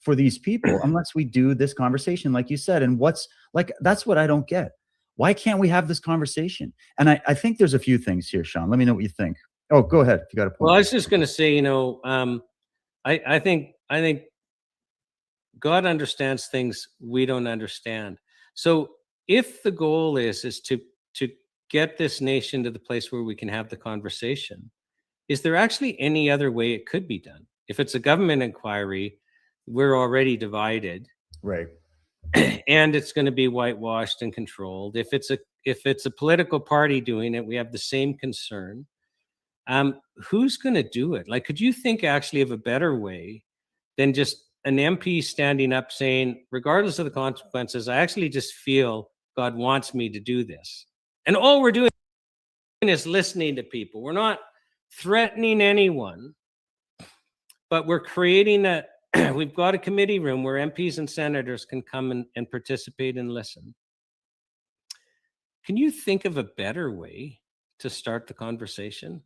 for these people unless we do this conversation, like you said. And what's like, that's what I don't get. Why can't we have this conversation? And I think there's a few things here, Shawn. Let me know what you think. Oh, go ahead if you got a Well, I point. was just going to say, I think God understands things we don't understand. So if the goal is to get this nation to the place where we can have the conversation, is there actually any other way it could be done? If it's a government inquiry, we're already divided, Right. and it's going to be whitewashed and controlled. If it's a political party doing it, we have the same concern. Who's going to do it? Like, could you think actually of a better way than just an MP standing up saying, regardless of the consequences, I actually just feel God wants me to do this. And all we're doing is listening to people. We're not threatening anyone, but we're creating we've got a committee room where MPs and senators can come and participate and listen. Can you think of a better way to start the conversation?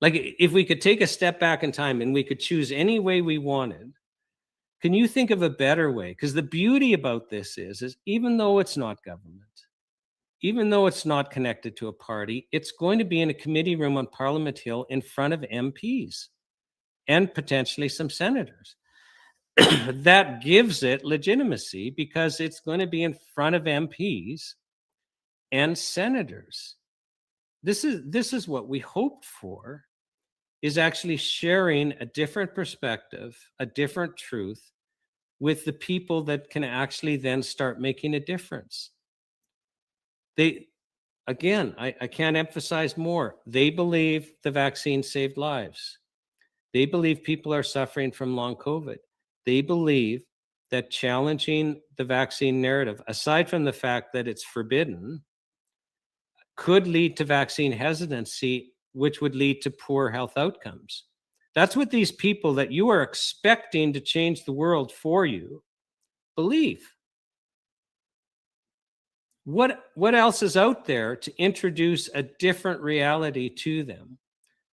Like, if we could take a step back in time and we could choose any way we wanted, can you think of a better way? Because the beauty about this is even though it's not government, even though it's not connected to a party, it's going to be in a committee room on Parliament Hill in front of MPs and potentially some senators. That gives it legitimacy because it's going to be in front of MPs and senators. This is what we hoped for, is actually sharing a different perspective, a different truth with the people that can actually then start making a difference. Again, I can't emphasize more. They believe the vaccine saved lives. They believe people are suffering from long COVID. They believe that challenging the vaccine narrative, aside from the fact that it's forbidden, could lead to vaccine hesitancy, which would lead to poor health outcomes. That's what these people that you are expecting to change the world for you believe. What else is out there to introduce a different reality to them,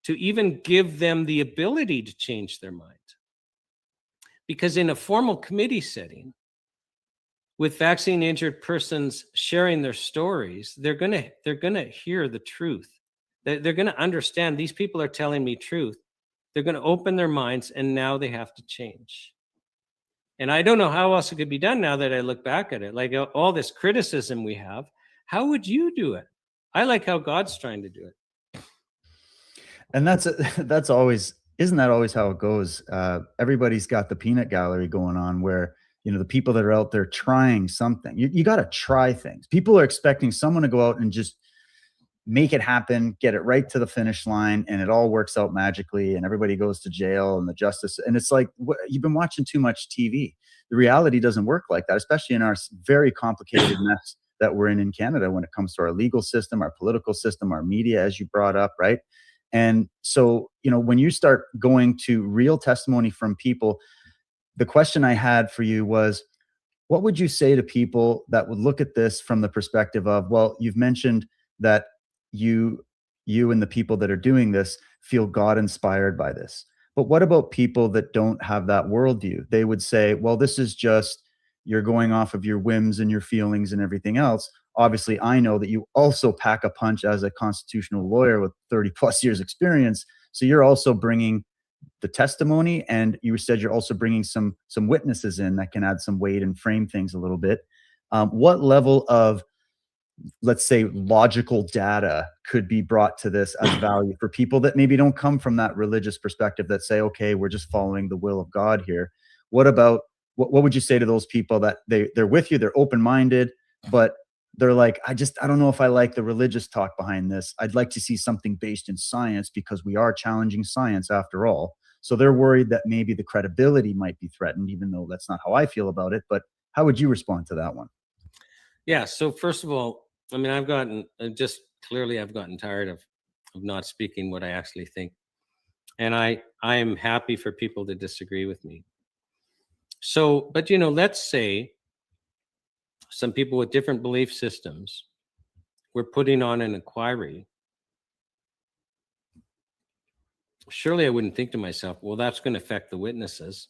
to even give them the ability to change their mind? Because in a formal committee setting, with vaccine injured persons sharing their stories, they're gonna hear the truth. They're gonna understand these people are telling me truth. They're gonna open their minds, and now they have to change. And I don't know how else it could be done now that I look back at it. Like, all this criticism we have, how would you do it? I like how God's trying to do it. And that's always, isn't that always how it goes? Everybody's got the peanut gallery going on where, the people that are out there trying something, you got to try things. People are expecting someone to go out and just make it happen, get it right to the finish line, and it all works out magically, and everybody goes to jail, and the justice. And it's like, you've been watching too much TV. The reality doesn't work like that, especially in our very complicated mess that we're in Canada when it comes to our legal system, our political system, our media, as you brought up, right? And so, when you start going to real testimony from people, the question I had for you was, what would you say to people that would look at this from the perspective of, well, you've mentioned that you and the people that are doing this feel God inspired by this. But what about people that don't have that worldview? They would say, well, this is just, you're going off of your whims and your feelings and everything else. Obviously, I know that you also pack a punch as a constitutional lawyer with 30 plus years experience. So you're also bringing the testimony, and you said you're also bringing some witnesses in that can add some weight and frame things a little bit. What level of let's say, logical data could be brought to this as value for people that maybe don't come from that religious perspective, that say, okay, we're just following the will of God here? What about, what would you say to those people that they're with you, they're open-minded, but they're like, I don't know if I like the religious talk behind this. I'd like to see something based in science, because we are challenging science after all. So they're worried that maybe the credibility might be threatened, even though that's not how I feel about it. But how would you respond to that one? Yeah. So first of all, I mean, I've gotten I've gotten tired of not speaking what I actually think, and I am happy for people to disagree with me. So, but let's say some people with different belief systems were putting on an inquiry. Surely I wouldn't think to myself, well, that's going to affect the witnesses.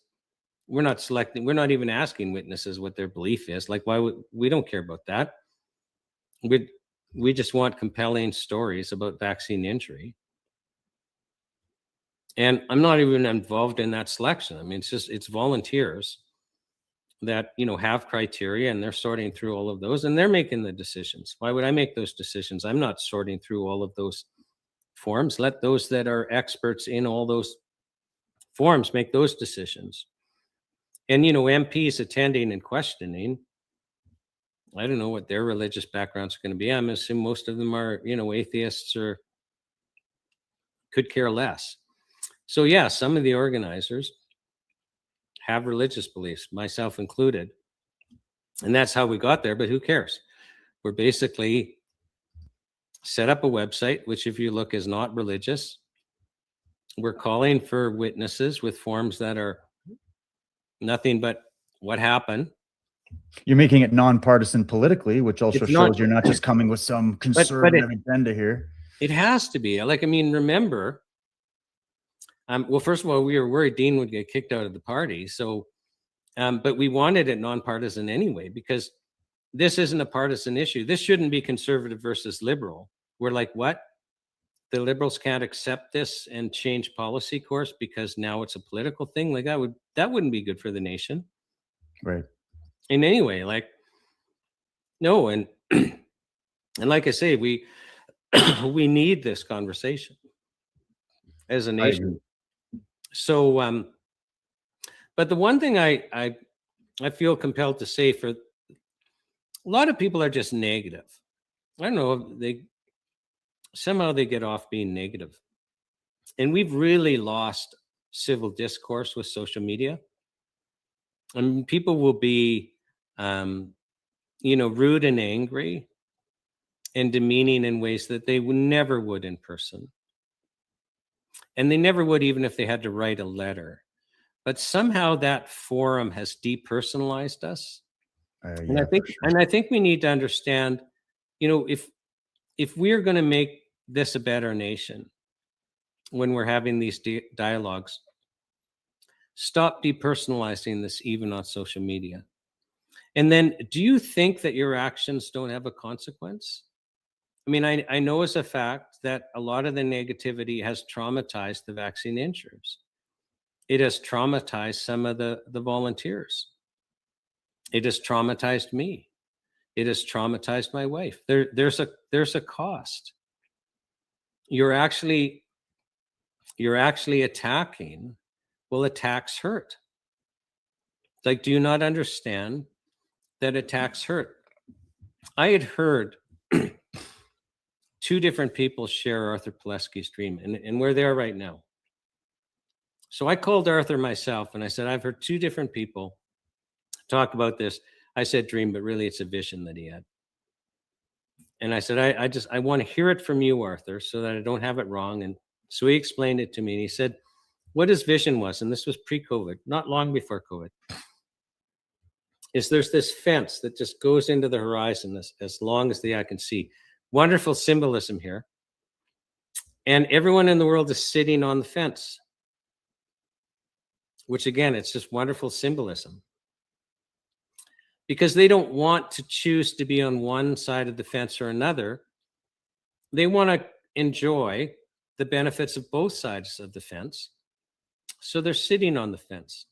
We're not selecting, we're not even asking witnesses what their belief is. Like, why would we? Don't care about that. We just want compelling stories about vaccine injury. And I'm not even involved in that selection. I mean, it's volunteers that, have criteria, and they're sorting through all of those, and they're making the decisions. Why would I make those decisions? I'm not sorting through all of those forms. Let those that are experts in all those forms make those decisions. And, MPs attending and questioning, I don't know what their religious backgrounds are going to be. I'm assuming most of them are, atheists or could care less. So yeah, some of the organizers have religious beliefs, myself included. And that's how we got there, but who cares? We're basically set up a website, which if you look is not religious. We're calling for witnesses with forms that are nothing but what happened. You're making it nonpartisan politically, which also shows you're not just coming with some conservative agenda here. It has to be. Like, I mean, remember, well, first of all, we were worried Dean would get kicked out of the party. So, but we wanted it nonpartisan anyway, because this isn't a partisan issue. This shouldn't be conservative versus liberal. We're like, what? The liberals can't accept this and change policy course because now it's a political thing? Like, that wouldn't be good for the nation. Right. In any way, like, no. And, and like I say, we need this conversation as a nation. So, but the one thing I feel compelled to say, for a lot of people are just negative. I don't know, somehow they get off being negative. And we've really lost civil discourse with social media. And people will be, rude and angry and demeaning in ways that they never would in person. And they never would even if they had to write a letter. But somehow that forum has depersonalized us. And I think we need to understand, if we're going to make this a better nation, when we're having these dialogues, stop depersonalizing this even on social media. And then, do you think that your actions don't have a consequence? I mean, I know as a fact that a lot of the negativity has traumatized the vaccine insurers. It has traumatized some of the volunteers. It has traumatized me. It has traumatized my wife. There's a cost. You're actually attacking. Well, attacks hurt. Like, do you not understand that attacks hurt? I had heard two different people share Arthur Pileski's dream and where they are right now. So I called Arthur myself and I said, I've heard two different people talk about this. I said dream, but really it's a vision that he had. And I said, I want to hear it from you, Arthur, so that I don't have it wrong. And so he explained it to me, and he said what his vision was, and this was pre-COVID, not long before COVID, is there's this fence that just goes into the horizon as long as the eye can see. Wonderful symbolism here. And everyone in the world is sitting on the fence, which again, it's just wonderful symbolism. Because they don't want to choose to be on one side of the fence or another. They want to enjoy the benefits of both sides of the fence. So they're sitting on the fence.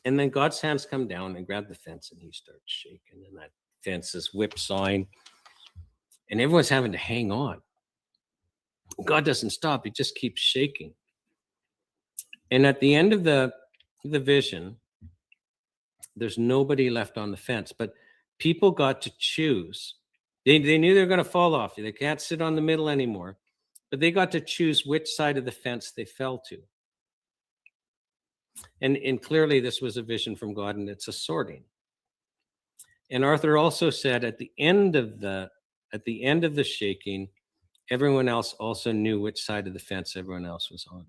And then God's hands come down and grab the fence, and he starts shaking, and that fence is whipsawing. and everyone's having to hang on. God doesn't stop. He just keeps shaking. And at the end of the vision, there's nobody left on the fence, but people got to choose. They knew they were going to fall off. They can't sit on the middle anymore, but they got to choose which side of the fence they fell to. And clearly this was a vision from God, and it's a sorting. And Arthur also said at the end of the shaking, everyone else also knew which side of the fence everyone else was on.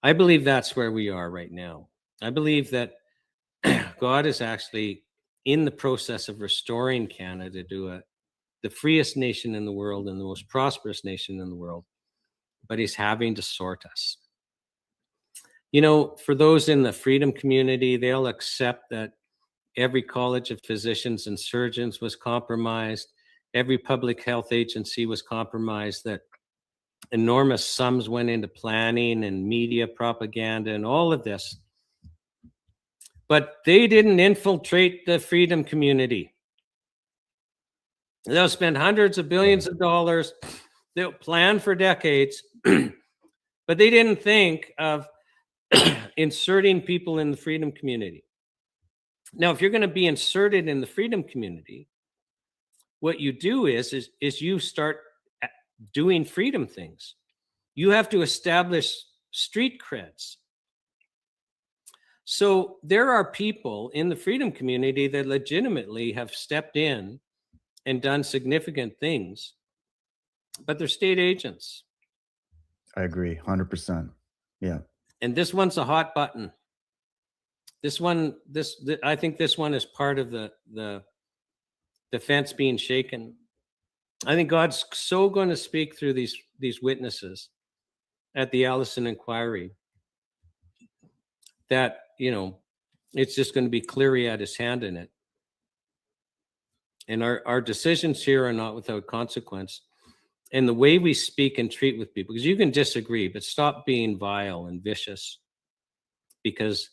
I believe that's where we are right now. I believe that God is actually in the process of restoring Canada to the freest nation in the world and the most prosperous nation in the world, but he's having to sort us. You know, for those in the freedom community, they'll accept that every college of physicians and surgeons was compromised, every public health agency was compromised, that enormous sums went into planning and media propaganda and all of this. But they didn't infiltrate the freedom community. They'll spend hundreds of billions of dollars. They'll plan for decades, but they didn't think of inserting people in the freedom community. Now, if you're going to be inserted in the freedom community, what you do is you start doing freedom things. You have to establish street creds. So there are people in the freedom community that legitimately have stepped in and done significant things, but they're state agents. I agree, 100%. Yeah. And this one's a hot button. I think this one is part of the fence being shaken. I think God's so going to speak through these witnesses at the Allison Inquiry that, you know, it's just going to be clear he had his hand in it. And our decisions here are not without consequence. And the way we speak and treat with people, because you can disagree, but stop being vile and vicious, because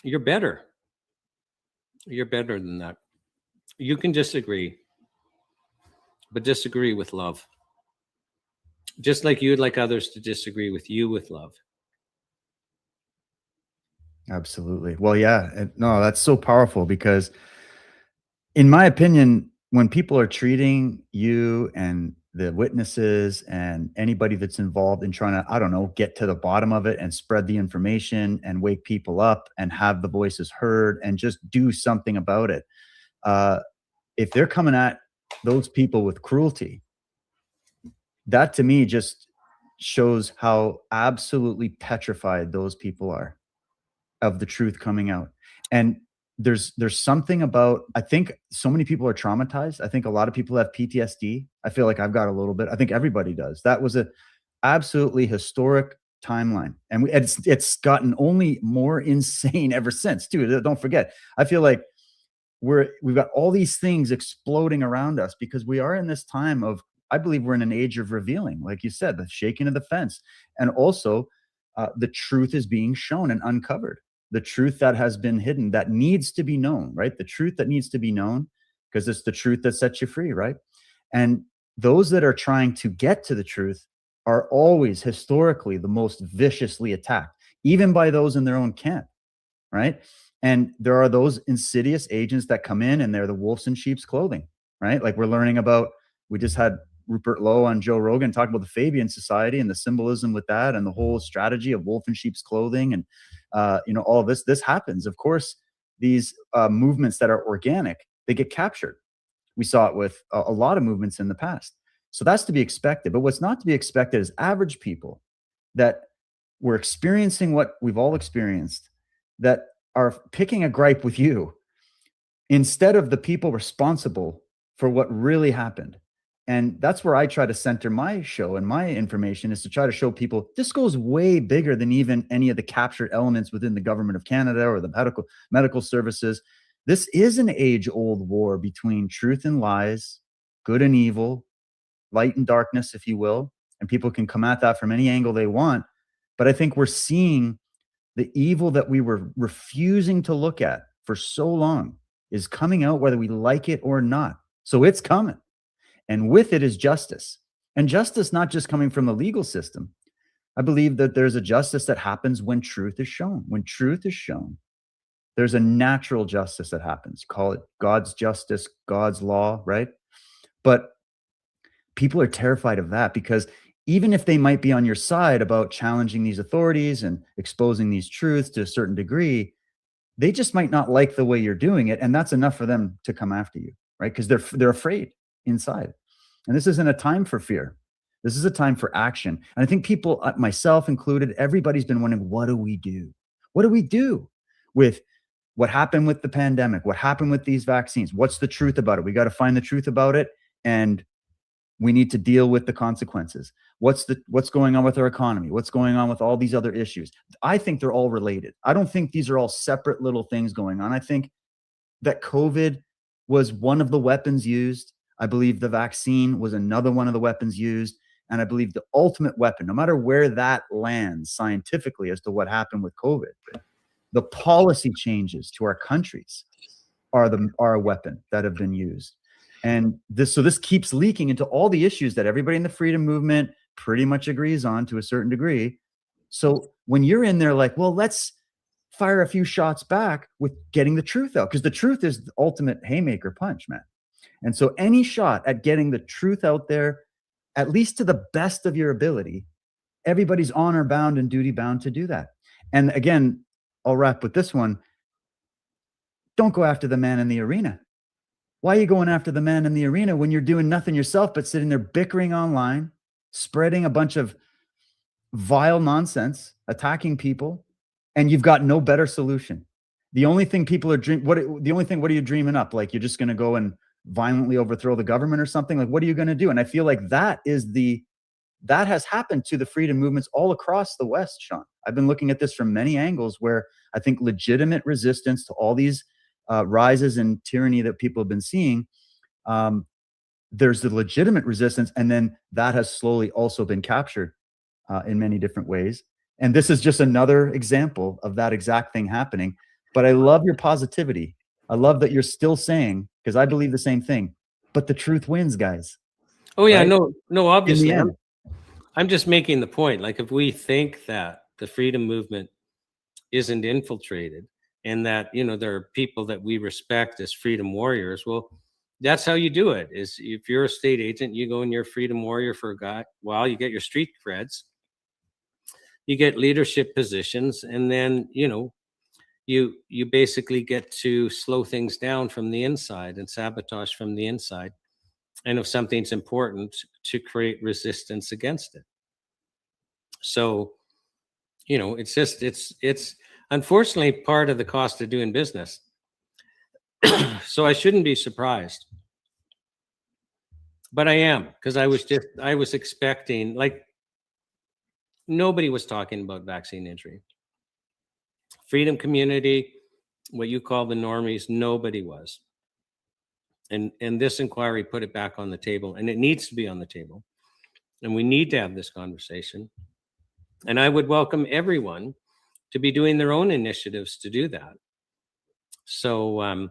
you're better. You're better than that. You can disagree, but disagree with love. Just like you'd like others to disagree with you with love. Absolutely. Well, yeah. No, that's so powerful, because in my opinion, when people are treating you and the witnesses and anybody that's involved in trying to, I don't know, get to the bottom of it and spread the information and wake people up and have the voices heard and just do something about it. If they're coming at those people with cruelty, that to me just shows how absolutely petrified those people are of the truth coming out. And there's something about, I think so many people are traumatized. I think a lot of people have PTSD. I feel like I've got a little bit. I think everybody does. That was a absolutely historic timeline, and it's gotten only more insane ever since too. Don't forget, I feel like we've got all these things exploding around us because we are in this time of, I believe we're in an age of revealing, like you said, the shaking of the fence, and also the truth is being shown and uncovered. The truth that has been hidden, that needs to be known, right? The truth that needs to be known, because it's the truth that sets you free, right? And those that are trying to get to the truth are always historically the most viciously attacked, even by those in their own camp, right? And there are those insidious agents that come in and they're the wolves in sheep's clothing, right? Like we're learning about, we just had Rupert Lowe on Joe Rogan talking about the Fabian Society and the symbolism with that and the whole strategy of wolf in sheep's clothing. And, all of this happens. Of course, these movements that are organic, they get captured. We saw it with a lot of movements in the past. So that's to be expected. But what's not to be expected is average people that were experiencing what we've all experienced, that are picking a gripe with you instead of the people responsible for what really happened. And that's where I try to center my show and my information, is to try to show people this goes way bigger than even any of the captured elements within the government of Canada or the medical services. This is an age-old war between truth and lies, good and evil, light and darkness, if you will. And people can come at that from any angle they want. But I think we're seeing the evil that we were refusing to look at for so long, is coming out whether we like it or not. So it's coming. And with it is justice. And justice not just coming from the legal system. I believe that there's a justice that happens when truth is shown. When truth is shown, there's a natural justice that happens. Call it God's justice, God's law, right? But people are terrified of that because even if they might be on your side about challenging these authorities and exposing these truths to a certain degree, they just might not like the way you're doing it. And that's enough for them to come after you, right? Because they're afraid inside. And this isn't a time for fear. This is a time for action. And I think people, myself included, everybody's been wondering, what do we do? What do we do with what happened with the pandemic? What happened with these vaccines? What's the truth about it? We got to find the truth about it. And we need to deal with the consequences. What's going on with our economy? What's going on with all these other issues? I think they're all related. I don't think these are all separate little things going on. I think that COVID was one of the weapons used. I believe the vaccine was another one of the weapons used. And I believe the ultimate weapon, no matter where that lands scientifically as to what happened with COVID, the policy changes to our countries are a weapon that have been used. And this keeps leaking into all the issues that everybody in the freedom movement pretty much agrees on to a certain degree. So when you're in there like, well, let's fire a few shots back with getting the truth out, because the truth is the ultimate haymaker punch, man. And so any shot at getting the truth out there, at least to the best of your ability, everybody's honor bound and duty bound to do that. And again, I'll wrap with this one. Don't go after the man in the arena. Why are you going after the man in the arena when you're doing nothing yourself but sitting there bickering online, spreading a bunch of vile nonsense, attacking people, and you've got no better solution? The only thing people are what are you dreaming up? Like you're just going to go and violently overthrow the government or something? Like, what are you going to do? And I feel like that has happened to the freedom movements all across the West, Shawn. I've been looking at this from many angles where I think legitimate resistance to all these rises in tyranny that people have been seeing, there's the legitimate resistance, and then that has slowly also been captured in many different ways. And this is just another example of that exact thing happening. But I love your positivity. I love that you're still saying, because I believe the same thing, but the truth wins, guys. Oh yeah, right? no, obviously. I'm just making the point. Like if we think that the freedom movement isn't infiltrated, and that there are people that we respect as freedom warriors, well, that's how you do it. Is if you're a state agent, you go and you're a freedom warrior for a while, you get your street creds, you get leadership positions, and then you basically get to slow things down from the inside and sabotage from the inside, and if something's important, to create resistance against it. So it's unfortunately part of the cost of doing business. So I shouldn't be surprised, but I am, because I was expecting, like, nobody was talking about vaccine injury. Freedom community, what you call the normies, nobody was. And this inquiry put it back on the table, and it needs to be on the table. And we need to have this conversation. And I would welcome everyone to be doing their own initiatives to do that. So,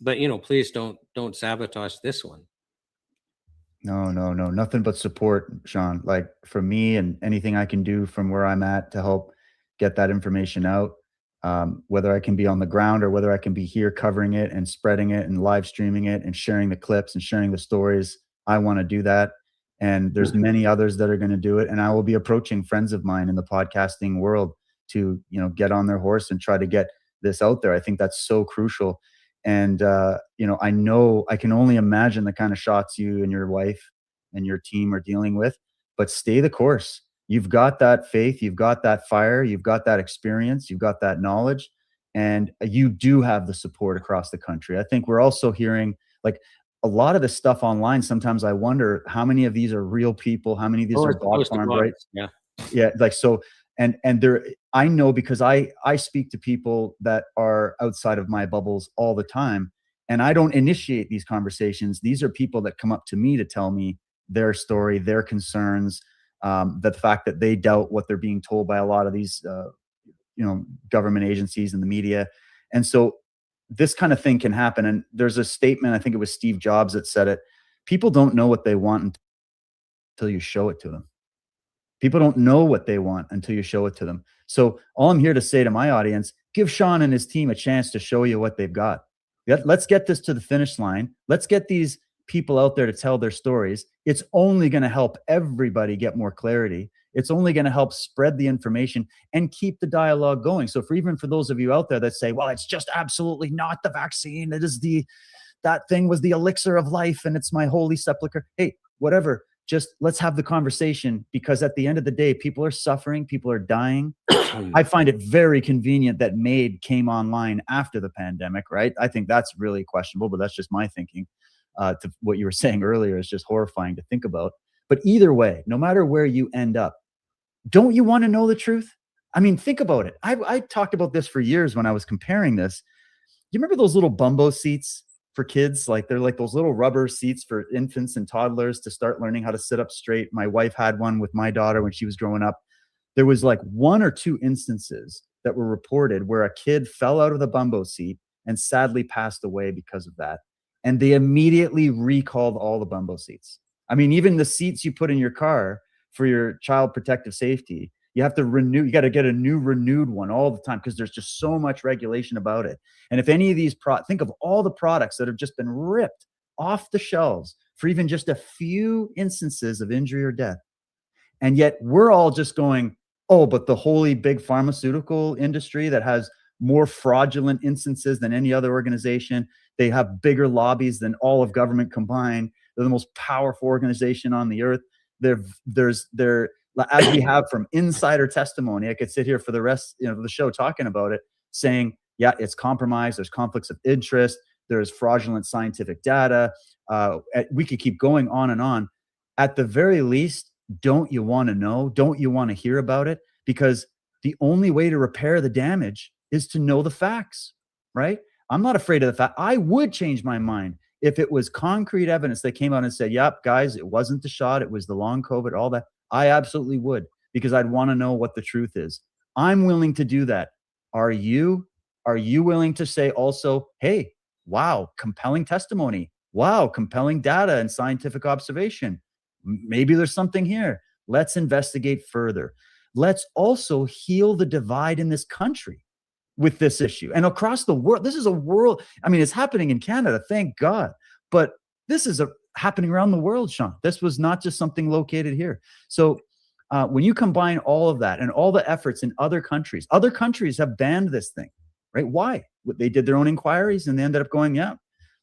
but please don't sabotage this one. No, nothing but support, Shawn. Like for me and anything I can do from where I'm at to help get that information out, whether I can be on the ground or whether I can be here covering it and spreading it and live streaming it and sharing the clips and sharing the stories, I want to do that. And there's many others that are going to do it. And I will be approaching friends of mine in the podcasting world to, get on their horse and try to get this out there. I think that's so crucial. And, I know I can only imagine the kind of shots you and your wife and your team are dealing with, but stay the course. You've got that faith, you've got that fire, you've got that experience, you've got that knowledge, and you do have the support across the country. I think we're also hearing like a lot of the stuff online. Sometimes I wonder how many of these are real people, how many of these are bot farmed, right? Yeah. Like, so, and there, I know because I speak to people that are outside of my bubbles all the time, and I don't initiate these conversations. These are people that come up to me to tell me their story, their concerns, the fact that they doubt what they're being told by a lot of these, government agencies and the media. And so this kind of thing can happen. And there's a statement, I think it was Steve Jobs that said it. People don't know what they want until you show it to them. People don't know what they want until you show it to them. So all I'm here to say to my audience, give Shawn and his team a chance to show you what they've got. Let's get this to the finish line. Let's get these people out there to tell their stories. It's only going to help everybody get more clarity. It's only going to help spread the information and keep the dialogue going. So even for those of you out there that say, well, it's just absolutely not the vaccine. It is that thing was the elixir of life and it's my holy sepulcher. Hey, whatever. Just let's have the conversation, because at the end of the day, people are suffering, people are dying. I find it very convenient that MAID came online after the pandemic, right? I think that's really questionable, but that's just my thinking. To what you were saying earlier is just horrifying to think about. But either way, no matter where you end up, don't you want to know the truth? I mean, think about it. I talked about this for years when I was comparing this. You remember those little bumbo seats for kids? Like they're like those little rubber seats for infants and toddlers to start learning how to sit up straight. My wife had one with my daughter when she was growing up. There was like 1 or 2 instances that were reported where a kid fell out of the bumbo seat and sadly passed away because of that. And they immediately recalled all the bumbo seats. I mean, even the seats you put in your car for your child protective safety, you have to renew, you got to get a new renewed one all the time because there's just so much regulation about it. And if any of these think of all the products that have just been ripped off the shelves for even just a few instances of injury or death. And yet we're all just going, oh, but the holy big pharmaceutical industry that has more fraudulent instances than any other organization. They have bigger lobbies than all of government combined. They're the most powerful organization on the earth. As we have from insider testimony, I could sit here for the rest of the show talking about it, saying, yeah, it's compromised. There's conflicts of interest. There's fraudulent scientific data. We could keep going on and on. At the very least, don't you want to know? Don't you want to hear about it? Because the only way to repair the damage is to know the facts, right? I'm not afraid of the fact. I would change my mind if it was concrete evidence that came out and said, yep, guys, it wasn't the shot. It was the long COVID, all that. I absolutely would, because I'd want to know what the truth is. I'm willing to do that. Are you? Are you willing to say also, hey, wow, compelling testimony. Wow, compelling data and scientific observation. Maybe there's something here. Let's investigate further. Let's also heal the divide in this country with this issue and across the world. This is a world. I mean, it's happening in Canada, thank God, but this is happening around the world, Shawn. This was not just something located here. So when you combine all of that and all the efforts in other countries have banned this thing, right? Why? They did their own inquiries and they ended up going, yeah,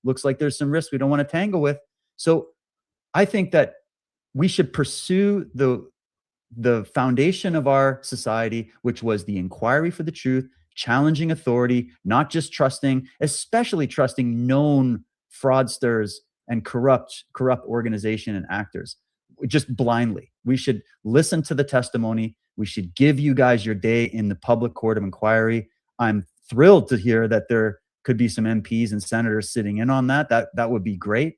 looks like there's some risks we don't want to tangle with. So I think that we should pursue the foundation of our society, which was the inquiry for the truth, challenging authority, not just trusting, especially trusting known fraudsters and corrupt organization and actors just blindly. We should listen to the testimony. We should give you guys your day in the public court of inquiry. I'm thrilled to hear that there could be some MPs and senators sitting in on that. That would be great.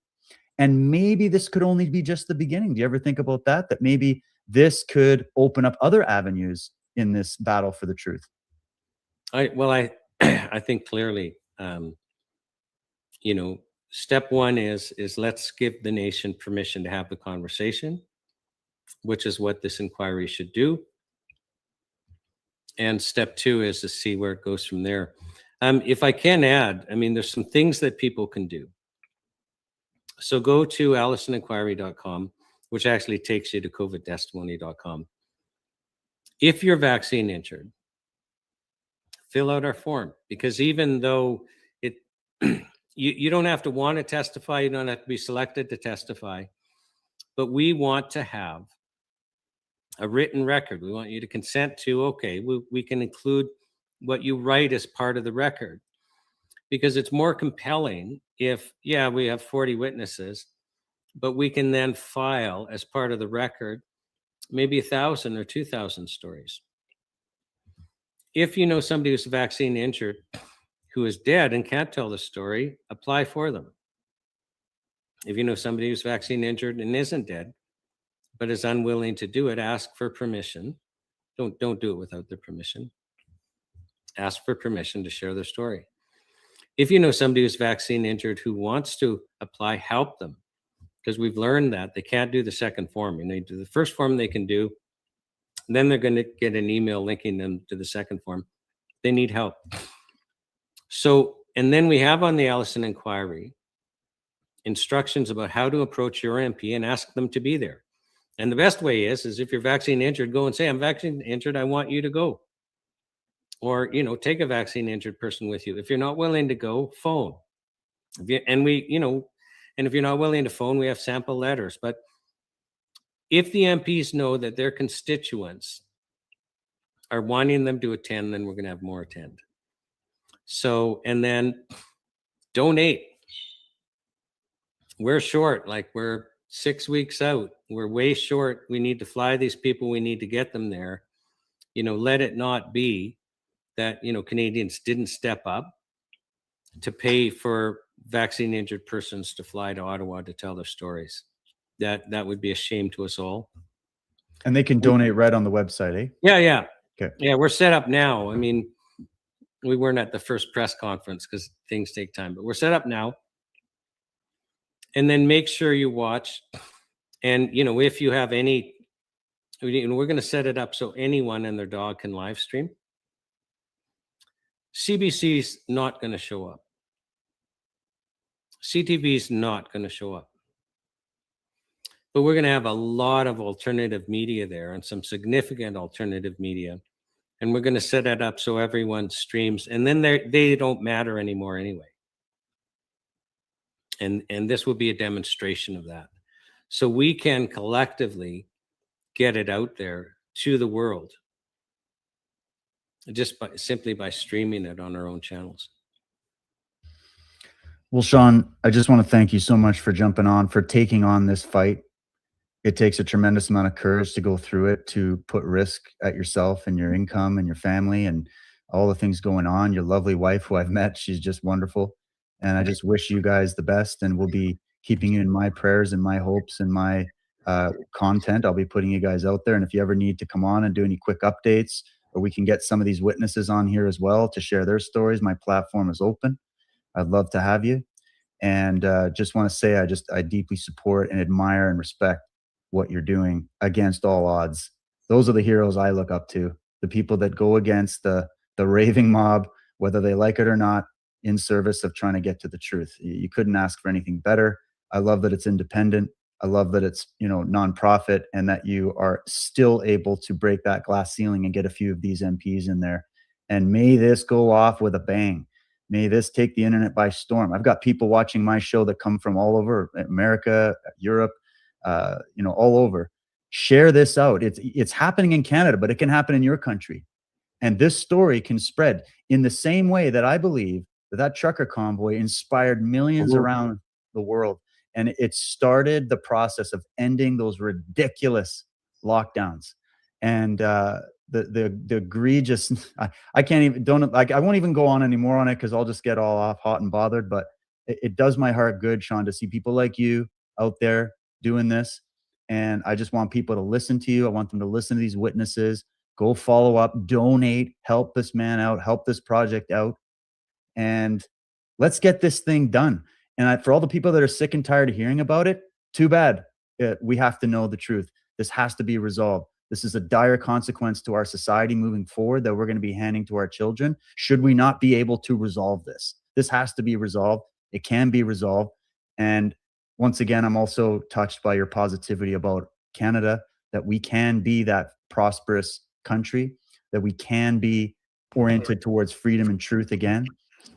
And maybe this could only be just the beginning. Do you ever think about that? That maybe this could open up other avenues in this battle for the truth? I think clearly, step one is let's give the nation permission to have the conversation, which is what this inquiry should do. And step two is to see where it goes from there. If I can add, I mean, there's some things that people can do. So go to AllisonInquiry.com, which actually takes you to covidtestimony.com. If you're vaccine injured, fill out our form, because even though you don't have to want to testify, you don't have to be selected to testify, but we want to have a written record. We want you to consent to, okay, we can include what you write as part of the record, because it's more compelling if, yeah, we have 40 witnesses, but we can then file as part of the record maybe 1,000 or 2,000 stories. If you know somebody who's vaccine injured who is dead and can't tell the story, apply for them. If you know somebody who's vaccine injured and isn't dead, but is unwilling to do it, ask for permission. Don't do it without their permission. Ask for permission to share their story. if you know somebody who's vaccine injured who wants to apply, help them, because we've learned that they can't do the second form. And they do the first form they can do, then they're going to get an email linking them to the second form. They need help. So, and then we have on the Allison Inquiry instructions about how to approach your MP and ask them to be there. And the best way is if you're vaccine injured, go and say, I'm vaccine injured, I want you to go. Or, you know, take a vaccine injured person with you. If you're not willing to go, phone. And if you're not willing to phone, we have sample letters. But if the MPs know that their constituents are wanting them to attend, then we're going to have more attend. So, and then donate. We're short, like we're 6 weeks out. We're way short. We need to fly these people. We need to get them there. You know, let it not be that, you know, Canadians didn't step up to pay for vaccine injured persons to fly to Ottawa to tell their stories. That would be a shame to us all. And they can donate right on the website, eh? Yeah. Okay. Yeah, we're set up now. I mean, we weren't at the first press conference because things take time, but we're set up now. And then make sure you watch. And, you know, if you have any, we're going to set it up so anyone and their dog can live stream. CBC's not going to show up. CTV's not going to show up. But we're going to have a lot of alternative media there and some significant alternative media. And we're going to set it up so everyone streams. And then they don't matter anymore anyway. And this will be a demonstration of that. So we can collectively get it out there to the world just simply by streaming it on our own channels. Well, Shawn, I just want to thank you so much for jumping on, for taking on this fight. It takes a tremendous amount of courage to go through it, to put risk at yourself and your income and your family and all the things going on. Your lovely wife, who I've met, she's just wonderful. And I just wish you guys the best, and we'll be keeping you in my prayers and my hopes and my content. I'll be putting you guys out there. And if you ever need to come on and do any quick updates, or we can get some of these witnesses on here as well to share their stories, my platform is open. I'd love to have you. And just want to say, I deeply support and admire and respect what you're doing against all odds. Those are the heroes I look up to, the people that go against the raving mob, whether they like it or not, in service of trying to get to the truth. You couldn't ask for anything better. I love that it's independent. I love that it's, you know, nonprofit, and that you are still able to break that glass ceiling and get a few of these MPs in there. And may this go off with a bang. May this take the internet by storm. I've got people watching my show that come from all over America, Europe, you know, all over. Share this out. It's happening in Canada, but it can happen in your country. And this story can spread in the same way that I believe that trucker convoy inspired millions around the world. And it started the process of ending those ridiculous lockdowns. And the egregious, I can't even, don't, like, I won't even go on anymore on it, because I'll just get all off hot and bothered. But it does my heart good, Shawn, to see people like you out there doing this. And I just want people to listen to you. I want them to listen to these witnesses. Go follow up, donate, help this man out, help this project out, and let's get this thing done. And for all the people that are sick and tired of hearing about it, too bad. We have to know the truth. This has to be resolved. This is a dire consequence to our society moving forward that we're going to be handing to our children. Should we not be able to resolve this? This has to be resolved. It can be resolved. And once again, I'm also touched by your positivity about Canada, that we can be that prosperous country, that we can be oriented towards freedom and truth again,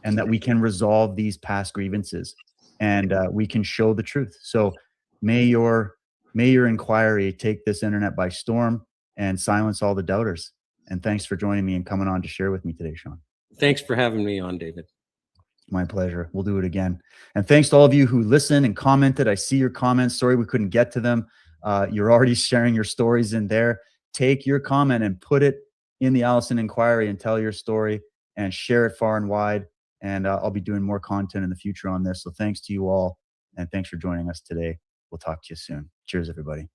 and that we can resolve these past grievances, and we can show the truth. So may your inquiry take this internet by storm and silence all the doubters. And thanks for joining me and coming on to share with me today, Shawn. Thanks for having me on, David. My pleasure. We'll do it again. And thanks to all of you who listened and commented. I see your comments. Sorry we couldn't get to them. You're already sharing your stories in there. Take your comment and put it in the Allison Inquiry and tell your story and share it far and wide. And I'll be doing more content in the future on this. So thanks to you all. And thanks for joining us today. We'll talk to you soon. Cheers, everybody.